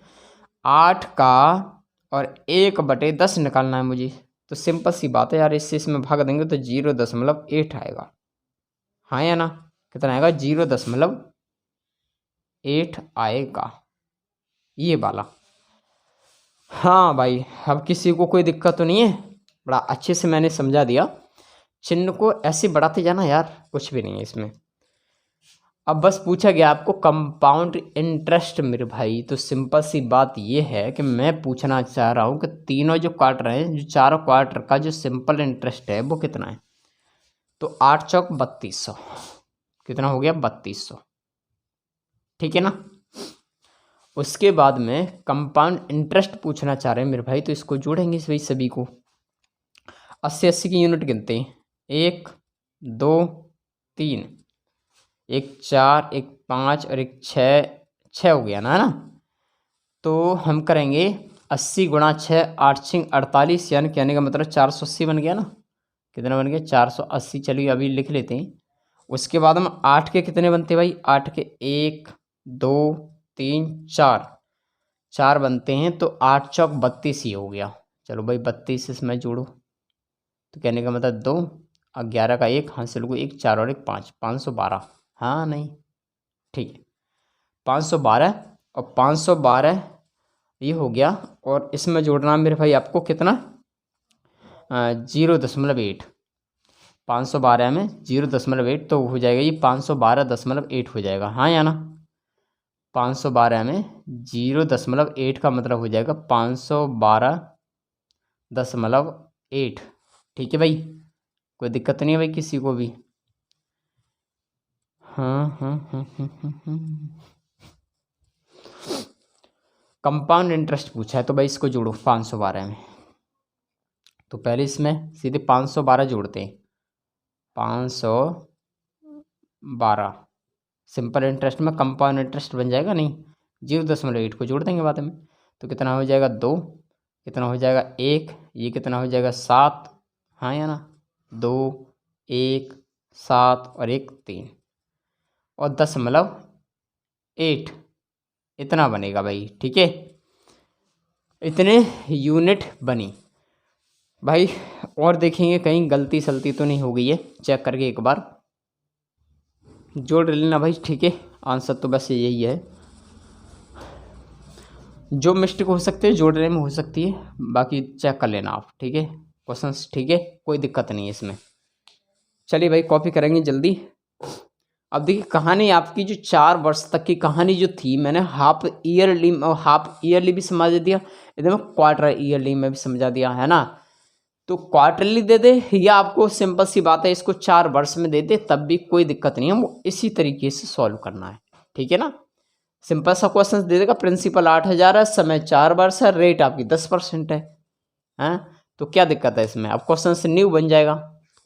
8 का और 1/10 निकालना है मुझे। तो सिंपल सी बात है यार, इससे इसमें भाग देंगे तो 0.8 आएगा। हाँ या ना, कितना आएगा, 0.8 आएगा, ये वाला। हाँ भाई, अब किसी को कोई दिक्कत तो नहीं है, बड़ा अच्छे से मैंने समझा दिया। चिन्ह को ऐसे बढ़ाते जाना यार, कुछ भी नहीं है इसमें। अब बस पूछा गया आपको कंपाउंड इंटरेस्ट मेरे भाई, तो सिंपल सी बात ये है कि मैं पूछना चाह रहा हूँ कि तीनों जो क्वार्टर हैं, जो चारों क्वार्टर का जो सिंपल इंटरेस्ट है वो कितना है। तो 8 चौक 3200, कितना हो गया, 3200, ठीक है ना। उसके बाद में कंपाउंड इंटरेस्ट पूछना चाह रहे हैं मेरे भाई, तो इसको जोड़ेंगे भाई सभी को। 80 की यूनिट गिनते हैं, 1 2 3, एक 4, एक 5 और एक 6, 6 हो गया ना, है ना। तो हम करेंगे 80 गुणा 6, 8 6 48, यानी कहने का मतलब 480 बन गया ना। कितना बन गया, 480। चलिए अभी लिख लेते हैं। उसके बाद हम 8 के कितने बनते भाई, 8 के 1 2 3 4, 4 बनते हैं। तो 8 चौक 32 ही हो गया। चलो भाई 32 इसमें जोड़ो, तो कहने का मतलब 2 और 11 का 1 हासिल को 1, 4 और 1 5, 512। हाँ नहीं, ठीक है, 512। और 512 ये हो गया। और इसमें जोड़ना मेरे भाई आपको कितना, 0.8। 512 में 0.8 तो हो जाएगा ये 512.8 हो जाएगा। हाँ या ना, 512 में 0.8 का मतलब हो जाएगा 512.8। ठीक है भाई, कोई दिक्कत नहीं है भाई किसी को भी। हाँ। कंपाउंड इंटरेस्ट पूछा है, तो भाई इसको जोड़ो 512 में। तो पहले इसमें सीधे 512 जोड़ते हैं, 512 सिंपल इंटरेस्ट में कंपाउंड इंटरेस्ट बन जाएगा नहीं, 0.8 को जोड़ देंगे बाद में। तो कितना हो जाएगा 2, कितना हो जाएगा 1, ये कितना हो जाएगा 7। हाँ या ना, 2 1 7 और 1 3 और 10.8 इतना बनेगा भाई। ठीक है, इतने यूनिट बनी भाई। और देखेंगे कहीं गलती सलती तो नहीं हो गई है, चेक करके एक बार जोड़ लेना भाई। ठीक है, आंसर तो बस यही है। जो मिस्टेक हो सकती है जोड़ने में हो सकती है, बाकी चेक कर लेना आप। ठीक है, क्वेश्चंस, ठीक है, कोई दिक्कत नहीं है इसमें। चलिए भाई कॉपी करेंगे जल्दी। अब देखिए कहानी आपकी जो 4 वर्ष तक की कहानी जो थी, मैंने हाफ ईयरली भी समझा दिया, एकदम क्वार्टर ईयरली में भी समझा दिया, है ना। तो क्वार्टरली दे दे या आपको सिंपल सी बात है इसको 4 वर्ष में दे दे, तब भी कोई दिक्कत नहीं है, वो इसी तरीके से सॉल्व करना है। ठीक है ना, सिंपल सा क्वेश्चन दे देगा, प्रिंसिपल 8,000 है, समय 4 वर्ष है, रेट आपकी 10% है। हैं, तो क्या दिक्कत है इसमें, अब क्वेश्चन से न्यू बन जाएगा,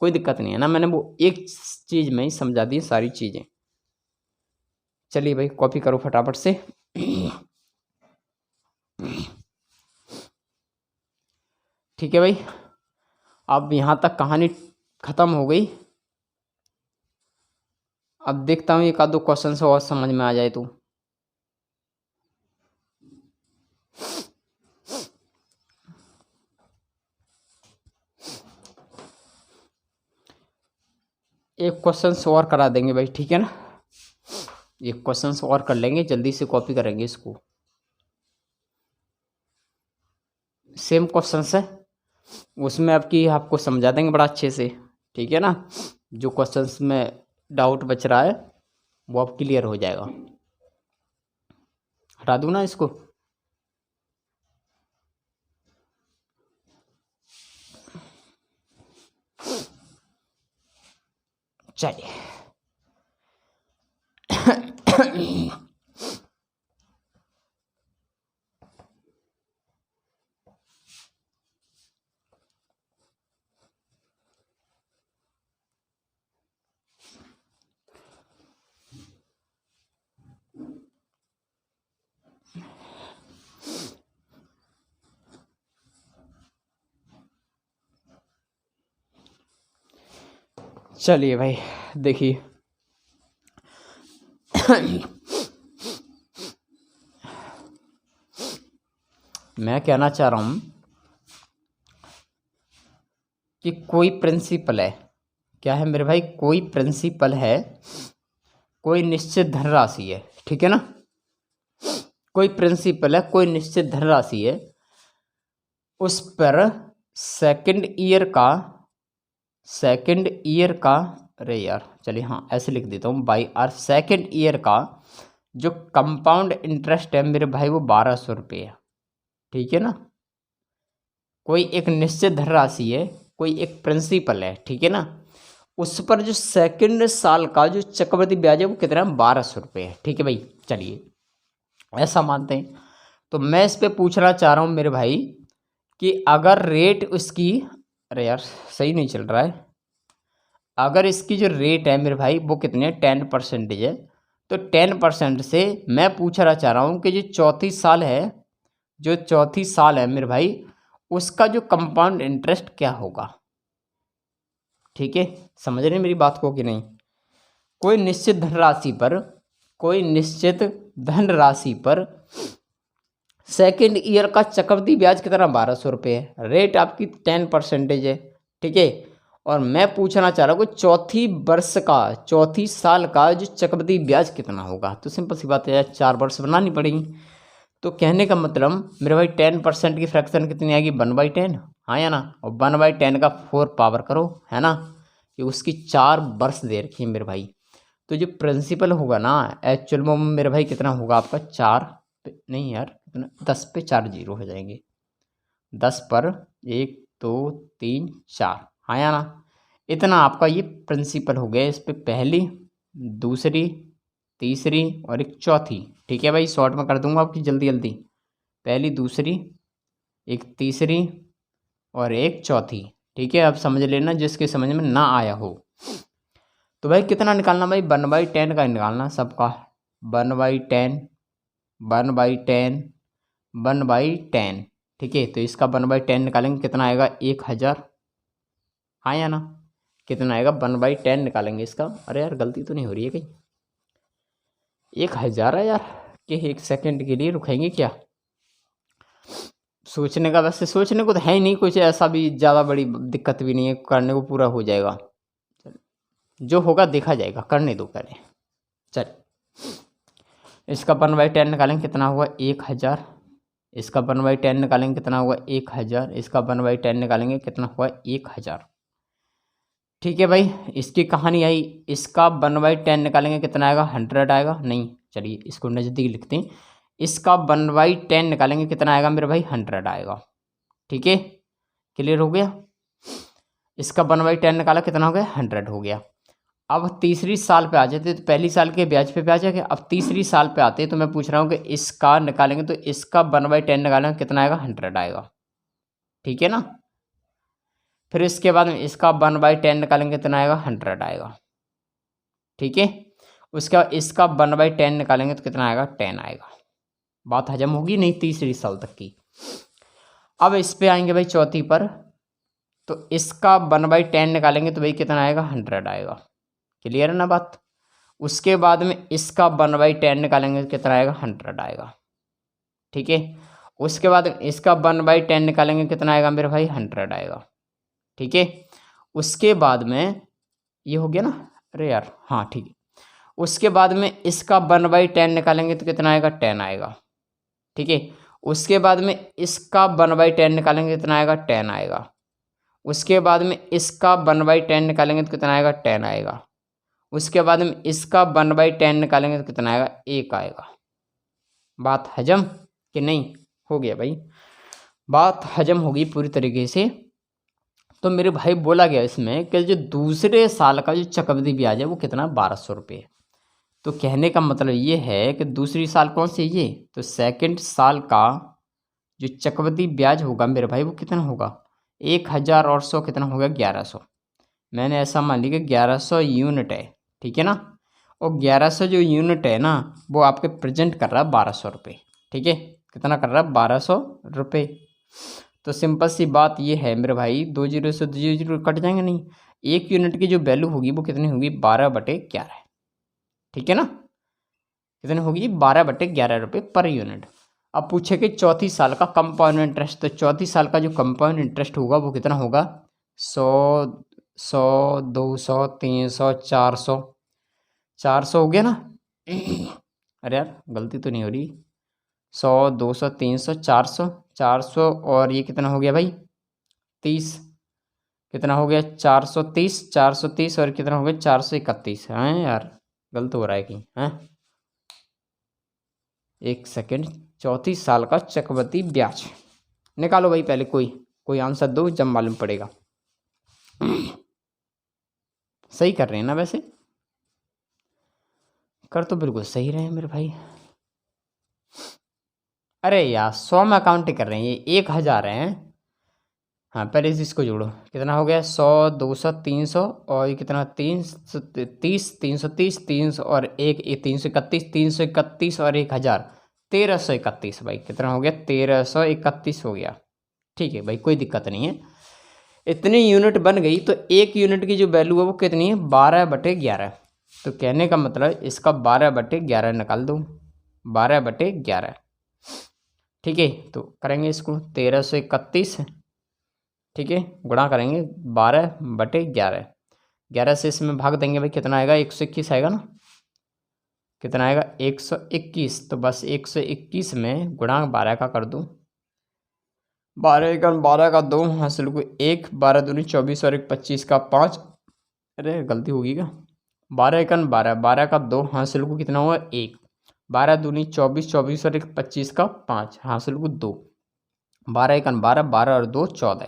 कोई दिक्कत नहीं है ना। मैंने वो एक चीज में ही समझा दी सारी चीजें। चलिए भाई कॉपी करो फटाफट से। ठीक है भाई, अब यहाँ तक कहानी खत्म हो गई। अब देखता हूँ एक आध दो क्वेश्चन से और समझ में आ जाए तो। एक क्वेश्चन और करा देंगे भाई, ठीक है ना, एक क्वेश्चन और कर लेंगे, जल्दी से कॉपी करेंगे इसको। सेम क्वेश्चन है, उसमें आपको समझा देंगे बड़ा अच्छे से। ठीक है ना, जो क्वेश्चंस में डाउट बच रहा है वो अब क्लियर हो जाएगा। हटा दूँ ना इसको, चलिए। चलिए भाई देखिए मैं कहना चाह रहा हूँ कि कोई प्रिंसिपल है, क्या है मेरे भाई, कोई प्रिंसिपल है, कोई निश्चित धनराशि है, ठीक है ना, कोई प्रिंसिपल है, कोई निश्चित धनराशि है, उस पर सेकंड ईयर का अरे यार चलिए हाँ ऐसे लिख देता हूँ, बाई आर सेकंड ईयर का जो कंपाउंड इंटरेस्ट है मेरे भाई वो 1200 रुपये है, ठीक है ना। कोई एक निश्चित धनराशि है, कोई एक प्रिंसिपल है, ठीक है ना, उस पर जो सेकंड साल का जो चक्रवृद्धि ब्याज है वो कितना है, 1200 रुपये है, ठीक है भाई। चलिए ऐसा मानते हैं, तो मैं इस पे पूछना चाह रहा हूँ मेरे भाई कि अगर रेट उसकी, अरे यार सही नहीं चल रहा है, अगर इसकी जो रेट है मेरे भाई वो कितने 10% है, तो 10% से मैं पूछना चाह रहा हूँ कि जो चौथी साल है मेरे भाई उसका जो कंपाउंड इंटरेस्ट क्या होगा, ठीक है, समझ रहे हैं मेरी बात को कि नहीं। कोई निश्चित धनराशि पर सेकेंड ईयर का चक्रवृद्धि ब्याज कितना 1200 रुपये है, रेट आपकी 10% है, ठीक है, और मैं पूछना चाह रहा हूँ कि चौथी साल का जो चक्रवृद्धि ब्याज कितना होगा। तो सिंपल सी बात है, 4 वर्ष बनानी पड़ेगी। तो कहने का मतलब मेरे भाई 10% की फ्रैक्शन कितनी आएगी, 1/10, हाँ या ना, और 1/10 का 4 पावर करो, है ना, कि उसकी 4 वर्ष दे रखी है मेरे भाई। तो जो प्रिंसिपल होगा ना एक्चुअल में मेरे भाई कितना होगा आपका, नहीं यार कितना, 10 पे 4 जीरो हो जाएंगे, 10 पर 1 2 3 4, हाँ या ना, इतना आपका ये प्रिंसिपल हो गया। इस पे पहली, दूसरी, तीसरी और एक चौथी, ठीक है भाई, शॉर्ट में कर दूंगा आपकी जल्दी जल्दी, पहली, दूसरी, एक तीसरी और एक चौथी, ठीक है। अब समझ लेना जिसके समझ में ना आया हो। तो भाई कितना निकालना भाई, 1/10 का निकालना सबका, 1/10 1/10 1/10, ठीक है। तो इसका 1/10 निकालेंगे कितना आएगा, 1000, हाँ या ना, कितना आएगा 1/10 निकालेंगे इसका, अरे यार गलती तो नहीं हो रही है कहीं, 1000 है यार, कि 1 सेकंड के लिए रुकेंगे क्या, सोचने का, वैसे सोचने को तो है ही नहीं कुछ ऐसा भी, ज़्यादा बड़ी दिक्कत भी नहीं है, करने को पूरा हो जाएगा, जो होगा देखा जाएगा, करने दो पहले। चल इसका 1/10 निकालेंगे कितना हुआ, 1000, इसका 1/10 निकालेंगे कितना हुआ, 1000, इसका 1/10 निकालेंगे कितना हुआ, 1000, ठीक है भाई। इसकी कहानी आई, इसका 1/10 निकालेंगे कितना आएगा, 100 आएगा, नहीं चलिए इसको नज़दीक लिखते हैं, इसका 1/10 निकालेंगे कितना आएगा मेरे भाई, 100 आएगा, ठीक है, क्लियर हो गया। इसका 1/10 निकाला कितना हो गया, 100 हो गया। अब तीसरी साल पे आ जाते, तो पहली साल के ब्याज पे ब्याज आ गया, अब तीसरी साल पे आते तो मैं पूछ रहा हूँ कि इसका निकालेंगे, तो इसका 1/10 निकालेंगे कितना आएगा, 100 आएगा, ठीक है ना। फिर इसके बाद में इसका 1/10 निकालेंगे कितना आएगा, 100 आएगा, ठीक है। उसके बाद इसका 1/10 निकालेंगे तो कितना आएगा, 10 आएगा। बात हजम होगी नहीं तीसरी साल तक की। अब इस पे आएंगे भाई चौथी पर, तो इसका 1/10 निकालेंगे तो भाई कितना आएगा, 100 आएगा, क्लियर है ना बात। उसके बाद में इसका 1/10 निकालेंगे तो कितना आएगा, 100 आएगा, ठीक है। उसके बाद इसका 1/10 निकालेंगे कितना आएगा मेरे भाई, 100 आएगा, ठीक है। उसके बाद में ये हो गया ना, अरे यार हाँ ठीक है। उसके बाद में इसका 1/10 निकालेंगे तो कितना आएगा, 10 आएगा, ठीक है। उसके बाद में इसका 1/10 निकालेंगे कितना आएगा, 10 आएगा। उसके बाद में इसका 1/10 निकालेंगे तो कितना आएगा, 10 आएगा। उसके बाद में इसका 1/10 निकालेंगे तो कितना आएगा, 1 आएगा। बात हजम कि नहीं, हो गया भाई, बात हजम होगी पूरी तरीके से। तो मेरे भाई बोला गया इसमें कि जो दूसरे साल का जो चक्रवृद्धि ब्याज है वो कितना, 1200 रुपये। तो कहने का मतलब ये है कि दूसरी साल कौन सी ये, तो सेकंड साल का जो चक्रवृद्धि ब्याज होगा मेरे भाई वो कितना होगा, 1000 और 100 कितना होगा, 1100। मैंने ऐसा मान लिया कि 1100 यूनिट है, ठीक है ना, और 1100 जो यूनिट है ना वो आपके प्रेजेंट कर रहा है 1200 रुपये, ठीक है, कितना कर रहा है, 1200 रुपये। तो सिंपल सी बात ये है मेरे भाई, 2 जीरो से 2 जीरो कट जाएंगे नहीं, 1 यूनिट की जो वैल्यू होगी वो कितनी होगी, 12/11। ठीक है ना, कितनी होगी, 12/11 रुपये पर यूनिट। अब पूछे कि चौथी साल का कंपाउंड इंटरेस्ट, तो चौथी साल का जो कंपाउंड इंटरेस्ट होगा वो कितना होगा, 100 200 300 400, 400 हो गया ना। अरे यार गलती तो नहीं हो रही, 100 200 300 400, 400 और ये कितना हो गया भाई, 30, कितना हो गया 430, 430 और कितना हो गया 431। हैं यार गलत हो रहा है कि हैं, एक सेकेंड। चौथी साल का चक्रवृद्धि ब्याज निकालो भाई, पहले कोई आंसर दो जब मालूम पड़ेगा। सही कर रहे हैं ना, वैसे कर तो बिल्कुल सही रहे हैं मेरे भाई। अरे यार 100 में काउंट कर रहे हैं, ये 1000 हैं। हाँ पहले इसको जोड़ो, कितना हो गया 100 200 300 और ये कितना 330 330 300 और एक 331 331 और 1000 1331 भाई, कितना हो गया 1331 हो गया। ठीक है भाई कोई दिक्कत नहीं है, इतनी यूनिट बन गई तो 1 यूनिट की जो वैल्यू है वो कितनी है 12/11। तो कहने का मतलब इसका 12/11 निकाल दो, 12/11। ठीक है तो करेंगे इसको 1331, ठीक है गुणा करेंगे 12/11, 11 से इसमें भाग देंगे भाई, कितना आएगा 121 आएगा ना, कितना आएगा 121। तो बस 121 में गुणा 12 का कर दूँ, 12 × 12 का 2 हासिल को 1, 12 दूनी 24 और 1 25 का 5, अरे गलती होगी क्या, 12 × 12, 12 का 2 हासिल को कितना हुआ 1, 12 दूनी 24, 24 और 1 25 का 5 हासिल को 2, 12 × 12, 12 और 2 14।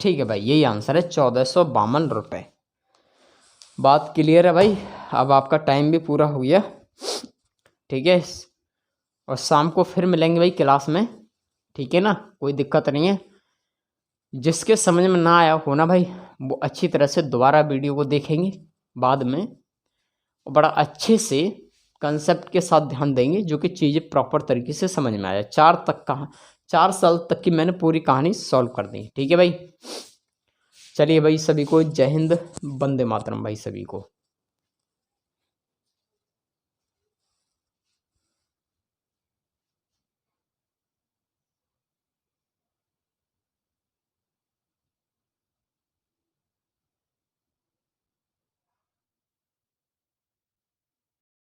ठीक है भाई यही आंसर है 1452 रुपये। बात क्लियर है भाई, अब आपका टाइम भी पूरा हो गया। ठीक है और शाम को फिर मिलेंगे भाई क्लास में, ठीक है ना, कोई दिक्कत नहीं है। जिसके समझ में ना आया हो ना भाई वो अच्छी तरह से दोबारा वीडियो को देखेंगे बाद में, और बड़ा अच्छे से कंसेप्ट के साथ ध्यान देंगे जो कि चीज़ें प्रॉपर तरीके से समझ में आ जाए। 4 साल तक की मैंने पूरी कहानी सॉल्व कर दी। ठीक है भाई, चलिए भाई सभी को जय हिंद, वंदे मातरम भाई सभी को।